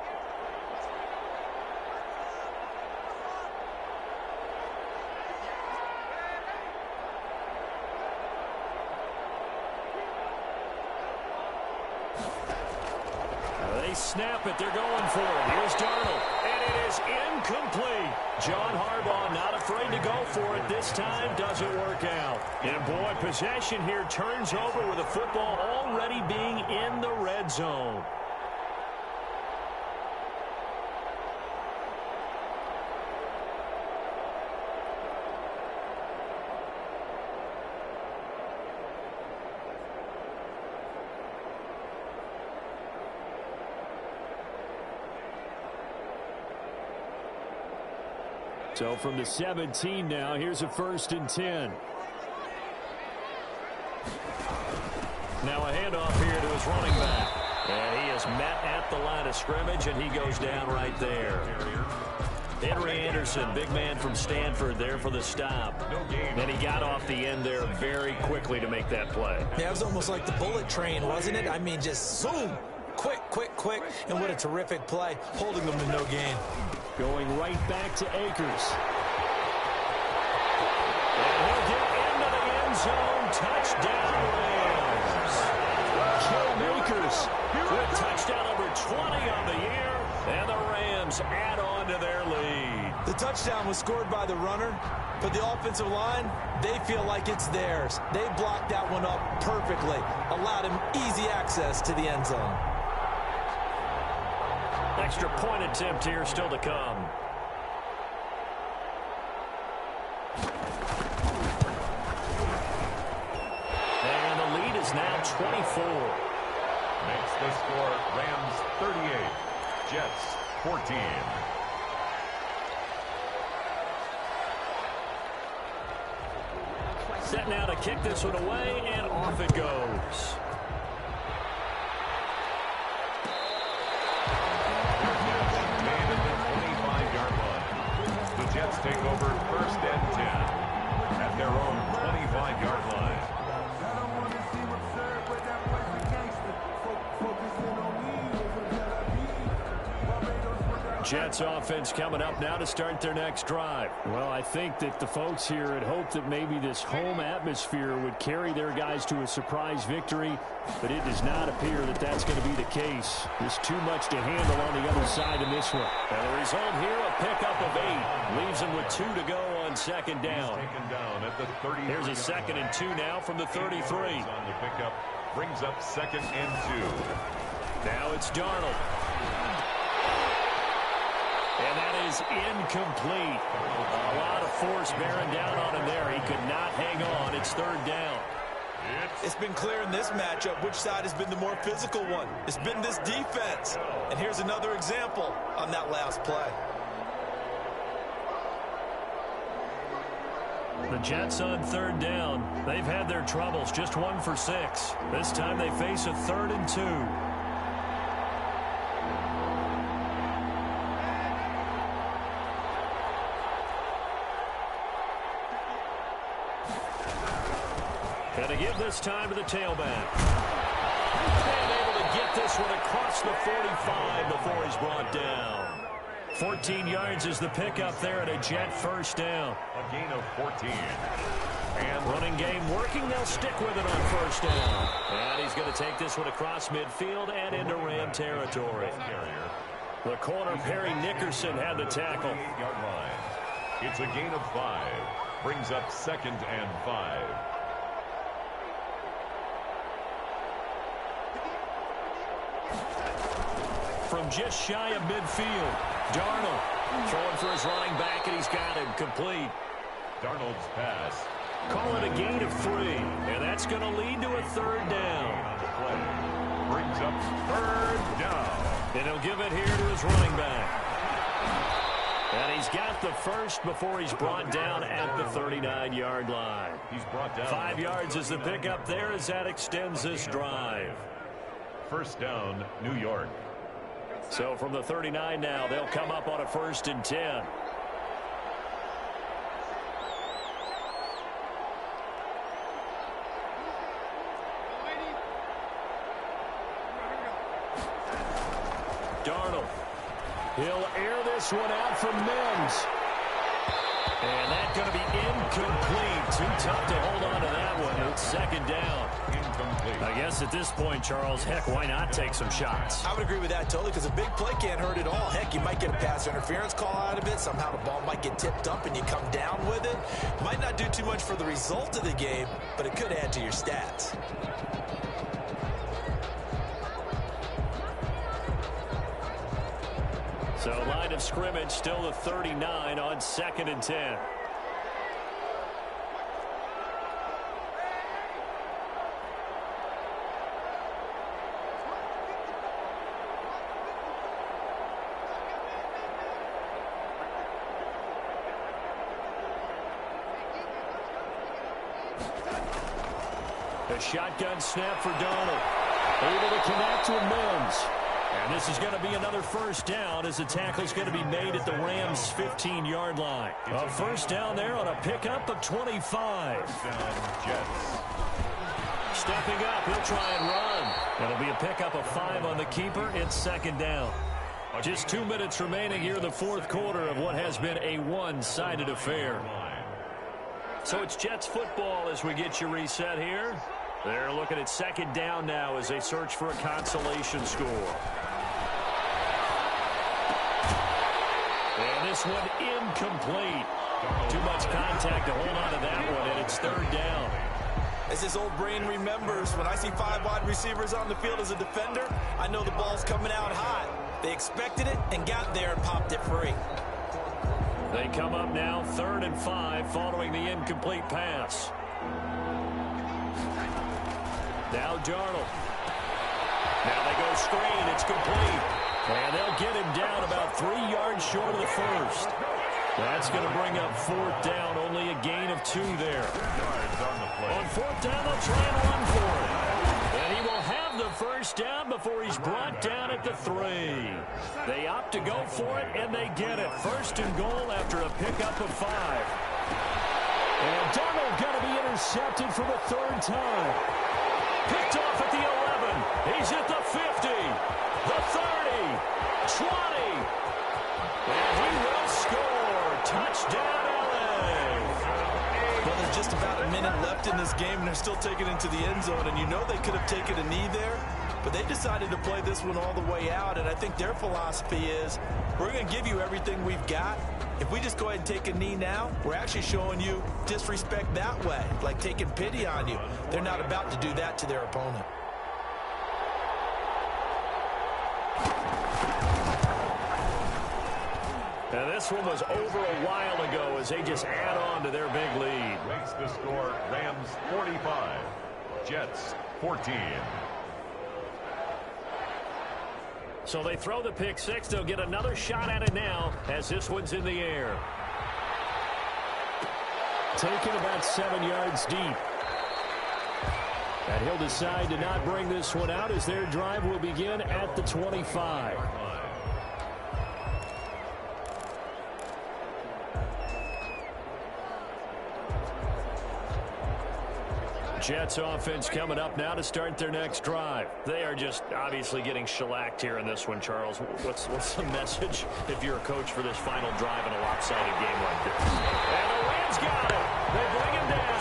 snap it. They're going for it. Here's Darnold, and it is incomplete. John Harbaugh not afraid to go for it this time. Doesn't work out. And, boy, possession here turns over with the football already being in the red zone. So from the 17 now, here's a 1st and 10. Now a handoff here to his running back. And he is met at the line of scrimmage, and he goes down right there. Henry Anderson, big man from Stanford, there for the stop. And he got off the end there very quickly to make that play. Yeah, it was almost like the bullet train, wasn't it? I mean, just zoom. Quick, quick, quick. And what a terrific play, holding them to no gain. Going right back to Akers. And he'll get into the end zone. Touchdown, Rams. Akers with touchdown number 20 on the year. And the Rams add on to their lead. The touchdown was scored by the runner, but the offensive line, they feel like it's theirs. They blocked that one up perfectly, allowed him easy access to the end zone. Extra point attempt here still to come. And the lead is now 24. Makes the score Rams 38, Jets 14. Set now to kick this one away, and off it goes. Jets take over 1st and 10 at their own 25-yard line. Jets offense coming up now to start their next drive. Well, I think that the folks here had hoped that maybe this home atmosphere would carry their guys to a surprise victory, but it does not appear that that's going to be the case. There's too much to handle on the other side in this one. And the result here, a pickup of 8. Leaves them with 2 to go on 2nd down. Taken down at the 33. Here's a 2nd and 2 now from the 33. On the pickup, brings up 2nd and 2. Now it's Darnold. And that is incomplete. A lot of force bearing down on him there. He could not hang on. It's 3rd down. It's been clear in this matchup which side has been the more physical one. It's been this defense. And here's another example on that last play. The Jets on 3rd down. They've had their troubles. Just 1 for 6. This time they face a 3rd and 2. And to give this time to the tailback. And able to get this one across the 45 before he's brought down. 14 yards is the pickup there at a Jet 1st down. A gain of 14. And running game working. They'll stick with it on 1st down. And he's going to take this one across midfield and into Ram territory. The corner, Perry Nickerson, had the tackle. Yard line. It's a gain of 5. Brings up 2nd and 5. From just shy of midfield, Darnold throwing for his running back, and he's got him complete. Darnold's pass. Call it a gain of 3, and that's going to lead to a 3rd down. Brings up 3rd down. And he'll give it here to his running back. And he's got the first before he's brought down at the 39-yard line. He's brought down. 5 yards is the pickup there as that extends this drive. 1st down, New York. So from the 39 now, they'll come up on a 1st and 10. Darnold. He'll air this one out from Mims. And that's going to be incomplete. Too tough to hold on to that one. It's 2nd down. Incomplete. incomplete. I guess at this point, Charles, heck, why not take some shots? I would agree with that totally, because a big play can't hurt at all. Heck, you might get a pass interference call out of it. Somehow the ball might get tipped up and you come down with it. Might not do too much for the result of the game, but it could add to your stats. So line of scrimmage still the 39 on 2nd and 10. A shotgun snap for Darnold. Able to connect to Mims. And this is going to be another first down as the tackle's going to be made at the Rams' 15-yard line. A first down there on a pickup of 25. Stepping up, he'll try and run. It'll be a pickup of 5 on the keeper. It's 2nd down. Just 2 minutes remaining here in the 4th quarter of what has been a one-sided affair. So it's Jets football as we get you reset here. They're looking at 2nd down now as they search for a consolation score. And this one incomplete. Too much contact to hold on to that one, and it's 3rd down. As his old brain remembers, when I see 5 wide receivers on the field as a defender, I know the ball's coming out hot. They expected it and got there and popped it free. They come up now 3rd and 5 following the incomplete pass. Now Darnold. Now they go screen. It's complete. And they'll get him down about 3 yards short of the first. That's going to bring up 4th down. Only a gain of 2 there. On 4th down, they'll try and run for it. And he will have the first down before he's brought down at the 3. They opt to go for it, and they get it. 1st and goal after a pickup of 5. And Darnold going to be intercepted for the 3rd time. Picked off at the 11. He's at the 50. The 30. 20. And he will score. Touchdown, LA. Well, there's just about a minute left in this game, and they're still taking it into the end zone. And you know they could have taken a knee there, but they decided to play this one all the way out. And I think their philosophy is, we're going to give you everything we've got. If we just go ahead and take a knee now, we're actually showing you disrespect that way, like taking pity on you. They're not about to do that to their opponent. And this one was over a while ago as they just add on to their big lead. Makes the score Rams 45, Jets 14. So they throw the pick 6. They'll get another shot at it now as this one's in the air. Taken about 7 yards deep. And he'll decide to not bring this one out as their drive will begin at the 25. Jets offense coming up now to start their next drive. They are just obviously getting shellacked here in this one, Charles. What's the message if you're a coach for this final drive in a lopsided game like this? And the Rams got it. They bring him down.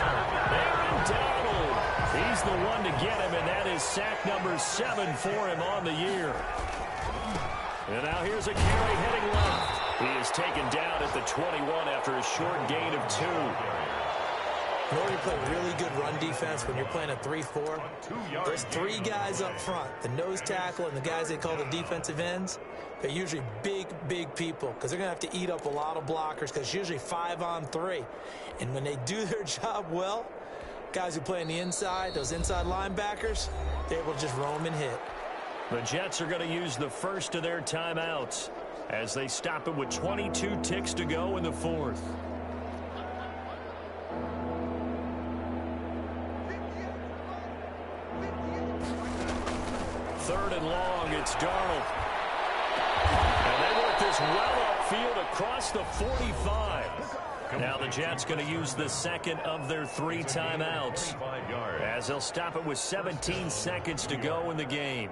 Aaron Donald. He's the one to get him, and that is sack number 7 for him on the year. And now here's a carry heading left. He is taken down at the 21 after a short gain of 2. In order to play really good run defense when you're playing a 3-4, those 3 guys up front, the nose tackle and the guys they call the defensive ends, they're usually big, big people because they're going to have to eat up a lot of blockers because it's usually 5 on 3. And when they do their job well, guys who play on the inside, those inside linebackers, they're able to just roam and hit. The Jets are going to use the first of their timeouts as they stop it with 22 ticks to go in the 4th. 3rd and long, it's Darnold. And they work this well upfield across the 45. Now the Jets going to use the second of their 3 timeouts as they'll stop it with 17 seconds to go in the game.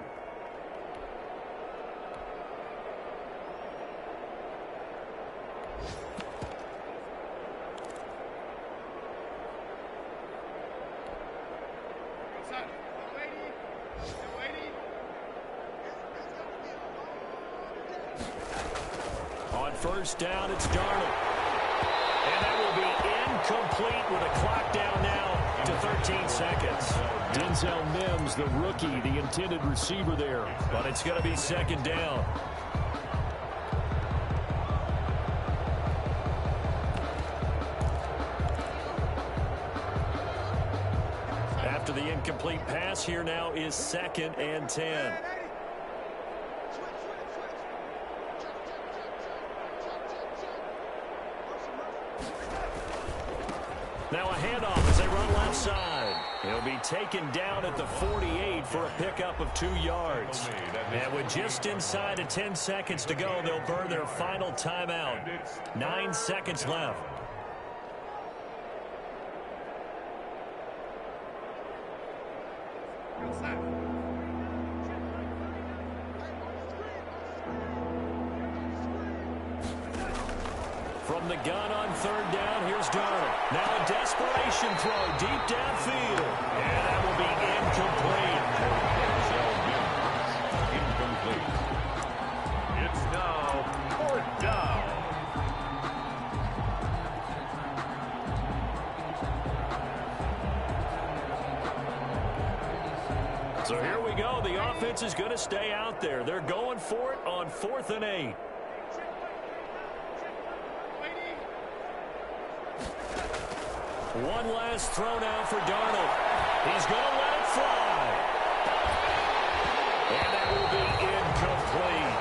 first down. It's Darnold. And that will be incomplete with a clock down now to 13 seconds. Denzel Mims, the rookie, the intended receiver there. But it's going to be second down. After the incomplete pass, here now is 2nd and 10. Now a handoff as they run left side. He'll be taken down at the 48 for a pickup of 2 yards. And with just inside of 10 seconds to go, they'll burn their final timeout. 9 seconds left. From the gun on 3rd down, here's Darnold. Now a desperation throw deep downfield. And that will be incomplete. Incomplete. It's now 4th down. So here we go. The offense is going to stay out there. They're going for it on 4th and 8. One last throw now for Darnold. He's going to let it fly. And that will be incomplete.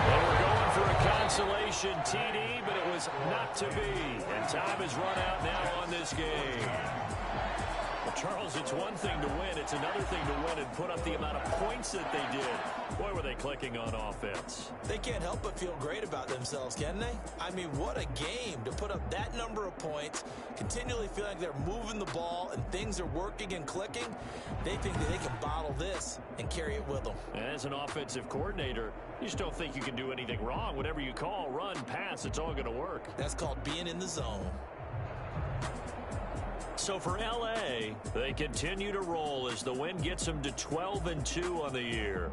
They were going for a consolation TD, but it was not to be. And time is run out now on this game. Well, Charles, it's one thing to win. It's another thing to win and put up the amount of points that they did. Boy, were they clicking on offense. They can't help but feel great about themselves, can they? I mean, what a game to put up that number of points, continually feel like they're moving the ball and things are working and clicking. They think that they can bottle this and carry it with them. And as an offensive coordinator, you just don't think you can do anything wrong. Whatever you call, run, pass, it's all going to work. That's called being in the zone. So for L.A., they continue to roll as the win gets them to 12-2 on the year.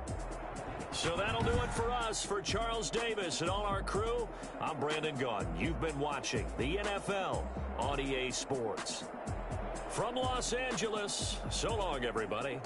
So that'll do it for us. For Charles Davis and all our crew, I'm Brandon Gaudin. You've been watching the NFL on EA Sports. From Los Angeles, so long, everybody.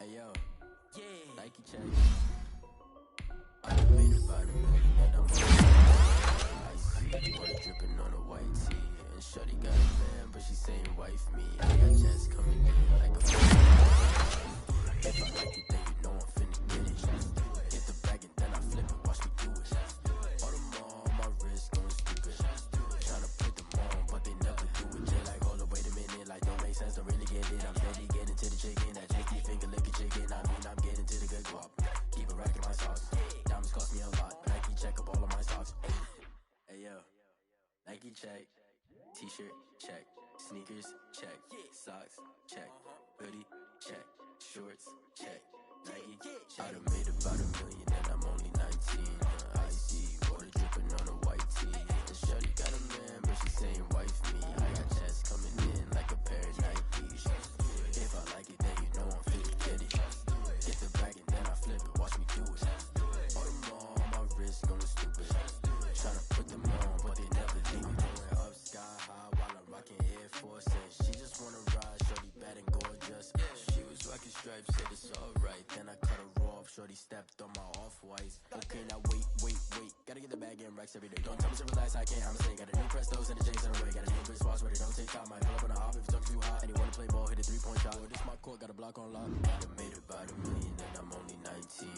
Hey yo, yeah, Nike check. I done made about $1 million and I'm icy. Water dripping on a white tee. And shorty got a man, but she saying wife me. I got jets coming in like a if I like it, then you know I'm finna get it. Get the bag and then I flip it, watch me do it. All them on my wrist going stupid. Tryna put them on, but they never do it. Just like, hold up, wait a minute, like don't make sense, don't really get it. I'm steady getting to the chicken, that tricky finger licking chicken. I mean, I'm getting to the good guap. Keep a rack in my sauce. Diamonds cost me a lot, but Nike check up all of my stocks. Hey yo, Nike check, t-shirt check, sneakers check, socks check, hoodie check, shorts check, Nike check. I done made about $1 million and I'm only 19. Icy water dripping on a white tee. The shorty got a man, but she saying wife me. I got checks coming in like a pair of Nikes. If I like it, then you know I'm finna get it. Get the bag and off-whites. Okay, now wait. Gotta get the bag and racks every day. Don't tell me to relax, I can't, I'm a stay. Got a new Prestos and the J's on the way. Got a new Chris Foss ready, don't take time. Might pull up on a hop if it talks too hot. And you wanna play ball, hit a 3-point shot. Well, this my court, got a block on lock. I made about $1 million and I'm only 19.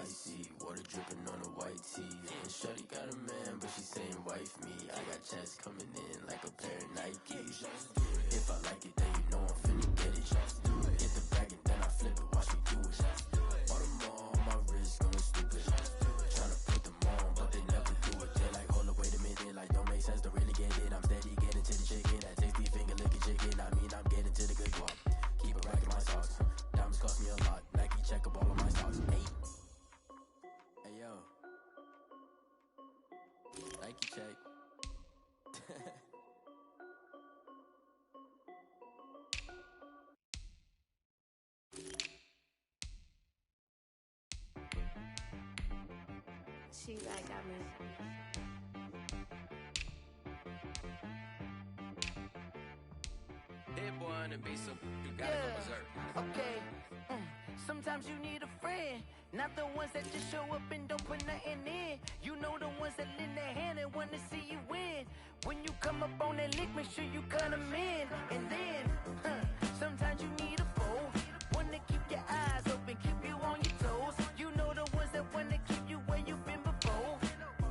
Icy, water dripping on a white tee. And shorty got a man, but she saying wife me. I got checks coming in like a pair of Nikes. If I like it, then you know I'm finna get it. Get the bag and then I flip it, watch me do it. All them all on my wrist going stupid. Tryna put them on, but they never do it. They're like, hold up, wait a minute, like don't make sense to really get it. I'm steady getting to the chicken, that tasty finger licking chicken. I mean, I'm getting to the good guap. Keep a rack in my socks. Diamonds cost me a lot. Nike check up all of my stocks. Hey yo, Nike check. She like got me. Hit boy on the beat, so you gotta go berserk. Okay. Sometimes you need a friend, not the ones that just show up and don't put nothing in. You know the ones that lend their hand and want to see you win. When you come up on that lick, make sure you cut them in. And then, sometimes you need a foe, one to keep your eyes open, keep you on your toes. You know the ones that want to keep you where you've been before.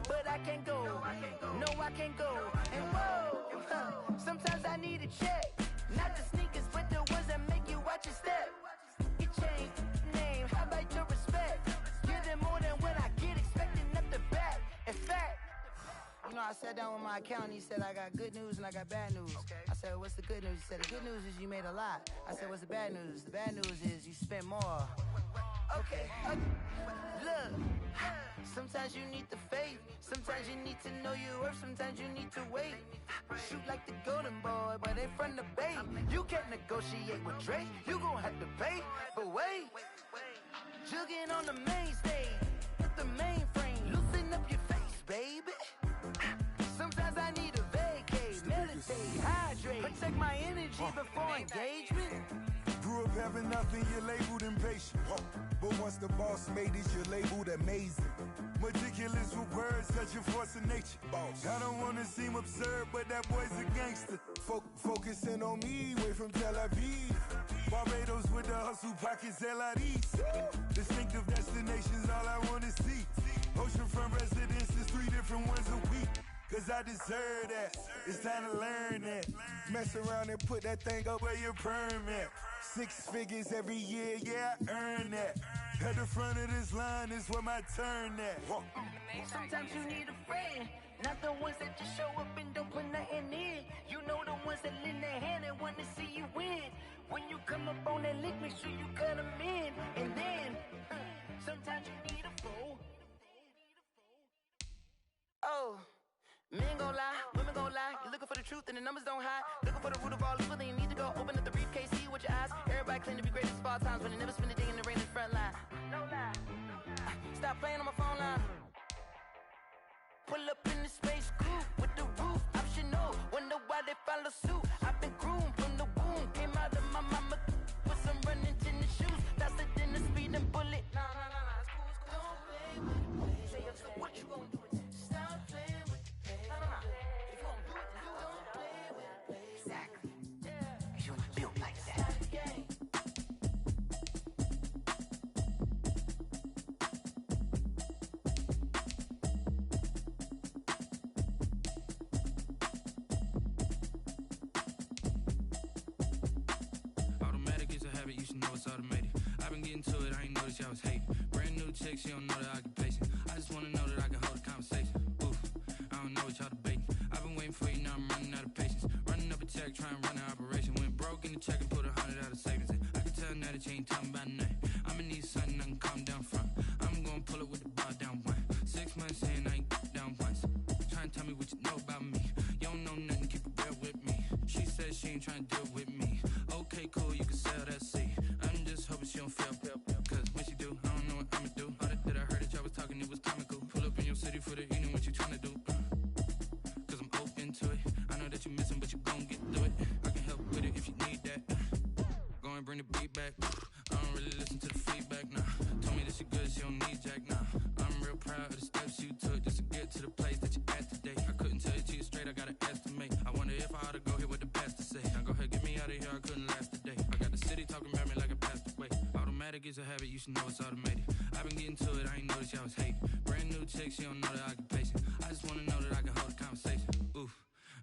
But I can't go, no I can't go. And whoa, sometimes I need a check. Not the sneakers, but the ones that make you watch your step. Your chain, name, how about your respect? Give them more than what I get, expecting up the back. In fact, you know, I sat down with my accountant, he said I got good news and I got bad news. I said, what's the good news? He said, the good news is you made a lot. I said, what's the bad news? The bad news is you spent more. Okay, look, sometimes you need the faith, sometimes you need to know your worth, sometimes you need to wait. Shoot like the golden boy, but in front of Bay. You can't negotiate with Drake, you gon' have to pay. But wait, jugging on the main stage, with the mainframe, loosen up your face, baby. Sometimes I need a vacate, meditate, hydrate, protect my energy before engagement. Grew up having nothing, you're labeled impatient. But once the boss made it, you're labeled amazing. Meticulous with words, such a force of nature. I don't wanna seem absurd, but that boy's a gangster. Focusing on me, way from Tel Aviv. Barbados with the hustle pockets, LIDs. Distinctive destinations, all I wanna see. Oceanfront residences, 3 different ones a week. Cause I deserve that, it's time to learn that. Mess around and put that thing up where your perm at. 6 figures every year, yeah, I earn that. At the front of this line is where my turn at. Sometimes you need a friend, not the ones that just show up and don't put nothing in. You know the ones that lend their hand and want to see you win. When you come up on that lick, make sure you cut them in. And then, sometimes you need a foe. Oh. Men gon' lie, women gon' lie. You're looking for the truth and the numbers don't hide. Looking for the root of all evil, then you need to go open up the briefcase, see with your eyes. Everybody claim to be greatest of all times, but they never spend a day in the rain in the front line. No lie. Stop playing on my phone line. Pull up in the space coupe with the roof optional. Wonder why they follow suit. I've been groomed from the womb. Came out of my mama with some running tennis shoes. Faster than the speeding bullet. Nah, it's cool. Don't play with it. Say so what you gon' do? Stop playing with it. If you gon' do it, then don't play with it. Exactly. You built like that. Automatic is a habit, you should know it's automated. I've been getting to it, I ain't noticed y'all was hating. Brand new chick, she don't know the occupation. I just wanna know that I can hold a conversation. Oof, I don't know what y'all debating. I've been waiting for you, now I'm running out of patience. Running up a check, trying to run an operation. Went broke in the check and put 100 out of savings in. I can tell now that you ain't talking about nothing. I'ma need something I can calm down from. I'm gonna pull it with the bar down one. 6 months in, I ain't down once. Trying to tell me what you know about me. You don't know nothing, keep it real with me. She said she ain't trying to deal with me. Okay, cool, you can sell that seat. I'm just hoping she don't fail. Cause when she do, I don't know what I'ma do. All that I heard that y'all was talking, it was comical. Pull up in your city for the evening, what you tryna do? Cause I'm open to it. I know that you missing, but you gon' get through it. I can help with it if you need that. Go and bring the beat back. I don't really listen to the feedback, nah. Told me that she good, she don't need Jack, nah. proud of the steps you took just to get to the place that you're at today. I couldn't tell it to you straight, I gotta estimate. I wonder if I ought to go here with the best to say. Now go ahead, get me out of here, I couldn't last today. I got the city talking about me like I passed away. Automatic is a habit, you should know it's automated. I've been getting to it, I ain't noticed y'all was hating. Brand new chick, she don't know the occupation. I just wanna know that I can hold a conversation. Oof,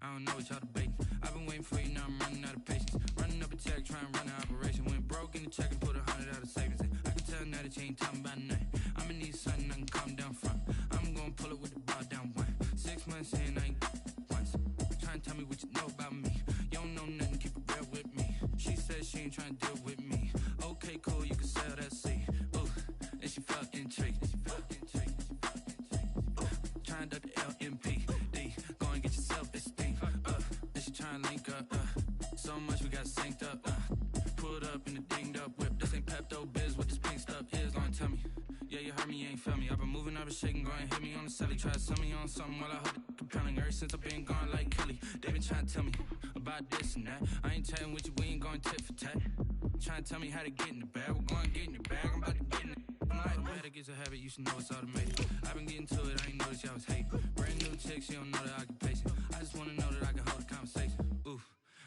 I don't know what y'all debating. I've been waiting for you, now I'm running out of patience. Running up a check, trying to run an operation. Went broke in the check and put 100 out of savings in. I can tell now that you ain't talking about nothing. I'ma need something I can calm down from. I'm gonna pull it with the bar down one. 6 months in, I ain't once. Trying to tell me what you know about me. You don't know nothing, keep it real with me. She said she ain't trying to deal with me. Okay, cool, you can sell that seed. Ooh, and she felt intrigued. Trying to duck the LMPD. Go and get your self-esteem. And she trying to link up. So much we got synced up. Pulled up in the dinged up whip. This ain't Pepto-Biz, what this pink stuff is. Gonna tell me. Yeah, you heard me, you ain't felt me. I've been moving, I've been shaking, go and hit me on the celly. Try to sell me on something while I hold it compelling. Ever since I've been gone like Kelly, they been trying to tell me about this and that. I ain't chatting with you, we ain't going tit for tat. Trying to tell me how to get in the bag. We're going to get in the bag, I'm about to get in it. Automatic is a habit, you should know it's automated. I've been getting to it, I ain't noticed y'all was hating. Brand new chick, she don't know the occupation. I just wanna know that I can hold a conversation. Oof,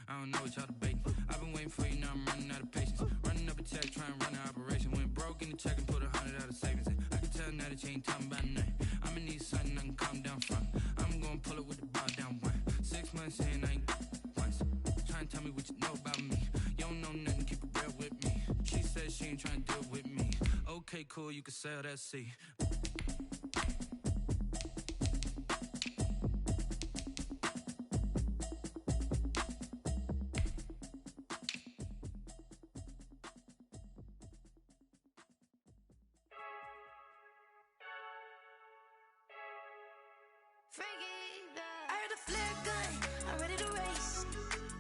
I don't know what y'all debating. I've been waiting for you, now I'm running out of patience. Running up a check, trying to run an operation. Went broke in the check and put 100 out of savings in. I can tell now that you ain't talking about nothing. I'ma need something I can calm down from. I'm gonna pull it with the bar down one. 6 months in, I ain't once. Trying to tell me what you know about me. You don't know nothing, keep it real with me. She said she ain't trying to deal with me. Okay, cool, you can sell that seed. I heard a flare gun, I'm ready to race.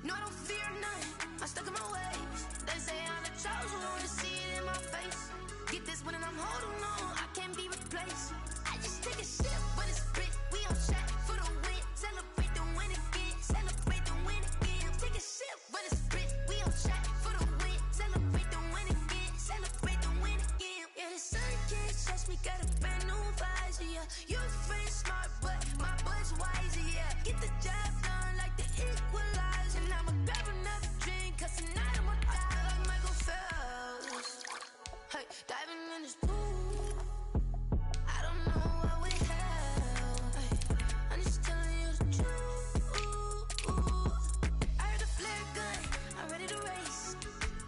No, I don't fear none, I'm stuck in my ways. They say I'm the chosen one, to see it in my face. Get this one and I'm holding on, I can't be replaced. I just take a sip when it's split, we on track for the win. Celebrate the win again, celebrate the win again. Take a sip when it's split, we on track for the win. Celebrate the win again, celebrate the win again. Yeah, the sun can't touch me, got a brand new visor, yeah. You're friend smart, but my bud's wiser, yeah. Get the job done like the equalizer. And I'ma grab another drink, cause tonight I'ma die. I feel like Michael Phelps, hey, diving in this pool. I don't know what we have, hey, I'm just telling you the truth. I heard a flare gun, I'm ready to race.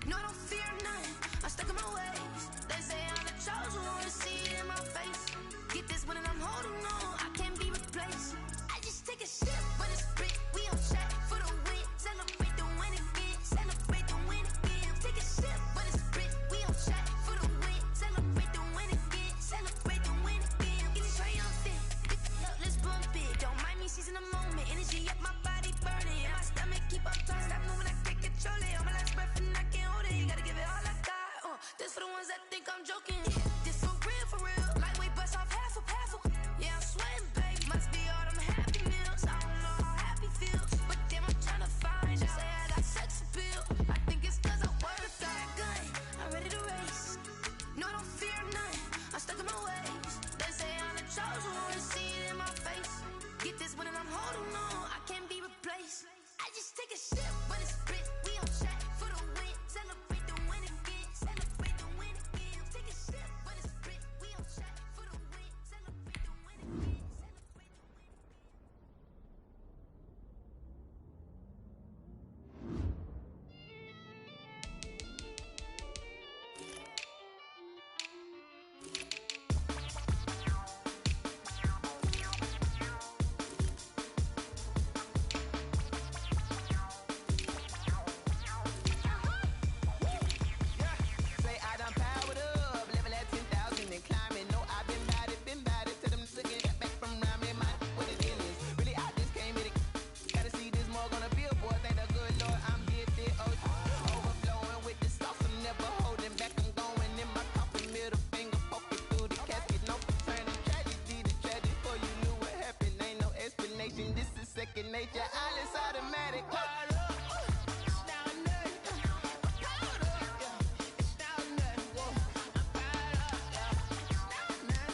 No, I don't fear none, I'm stuck in my ways. They say I'm the chosen one, to see it in my face. Get this one and I'm holding on, I can't be replaced. I just take a sip when it's split, we on track for the win. Celebrate the win again, celebrate the win again. Take a sip when it's split, we on track for the win. Celebrate the win again, celebrate the win again. Getting triumphant, look, let's bump it. Don't mind me seizing the moment, energy up my body burning. And my stomach keep up talking, stop moving, I can't control it. On my last breath and I can't hold it, you gotta give it all I got. This for the ones that think I'm joking. This for real, lightweight bust off half a. Yeah, I'm sweating, babe. Must be all them happy meals. I don't know how happy feels, but damn, I'm trying to find out. Say I got sex appeal. I think it's cause I work a fire gun. I'm ready to race. No, I don't fear none. I'm stuck in my ways. They say I'm the chosen one, to see it in my face. Get this one and I'm holding on, I can't be replaced. I just take a sip when it's split. We on track for the win. Celebrate the win again. Celebrate the win again. Take a sip when it's split. We on track for the win. Celebrate the win again. Celebrate the win again. Say I done powered up, level at 10,000 and climbing. No, I've been bad it to them looking back from around me. My what the deal is, really I just came here to gotta see this more gonna be a boy. Thank the good Lord I'm gifted. Overflowing with the sauce, I'm never holding back. I'm going in my coffin, middle finger poking through the casket. No turning tragedy to tragedy. Before you knew what happened, ain't no explanation. This is second nature. All is automatic. Powered up. It's down there. Powered up. It's down there. Whoa. I'm fired up. It's down there.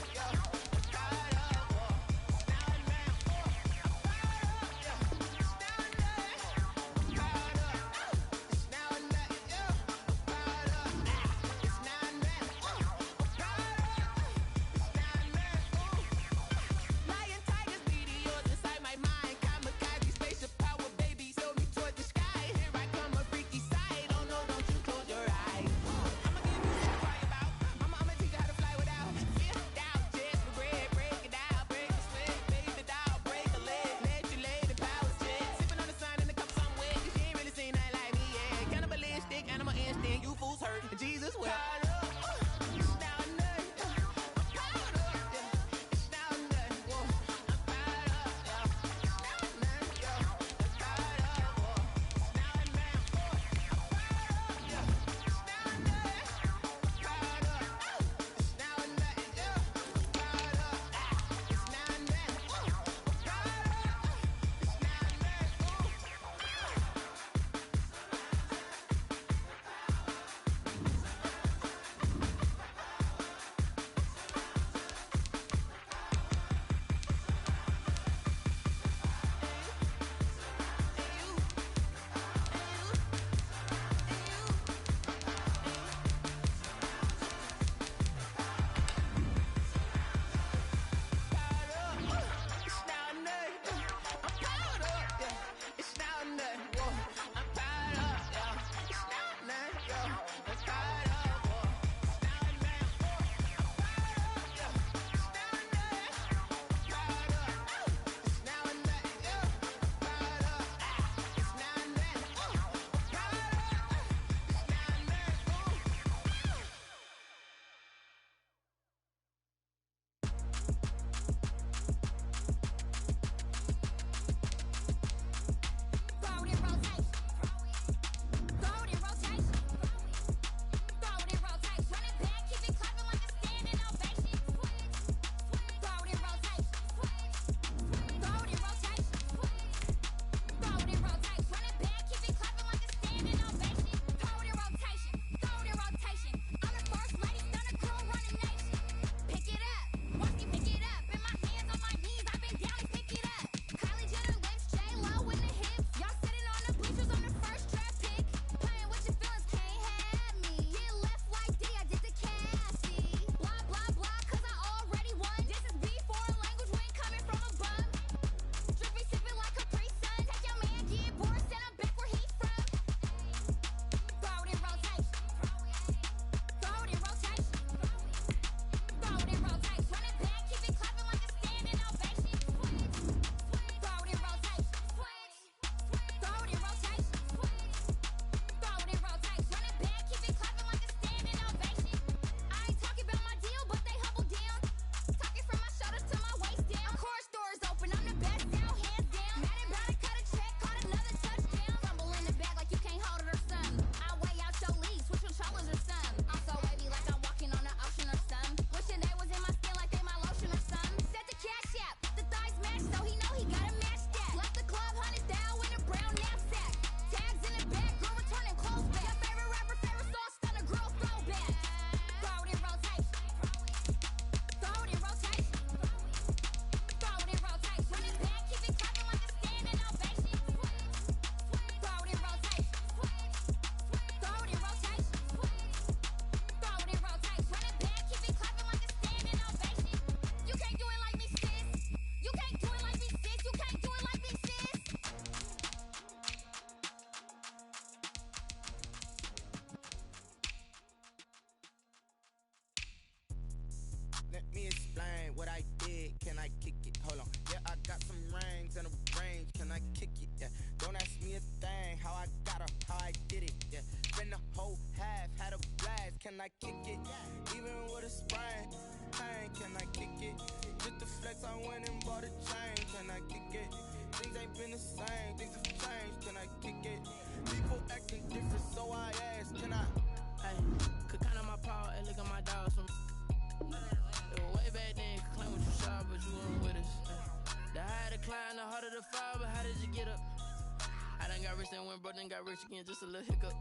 been the same, things have changed, can I kick it? People acting different, so I asked, can I? Hey, could count on my power and look at my dogs from. It was way back then, could claim what you saw, but you weren't with us. The higher the climb, the harder the fall, but how did you get up? I done got rich and went broke, then got rich again, just a little hiccup.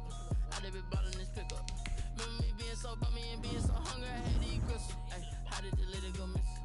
I done been ballin' this pickup. Remember me being so bummy and being so hungry, I had to eat grits. Ay, how did you let it go miss?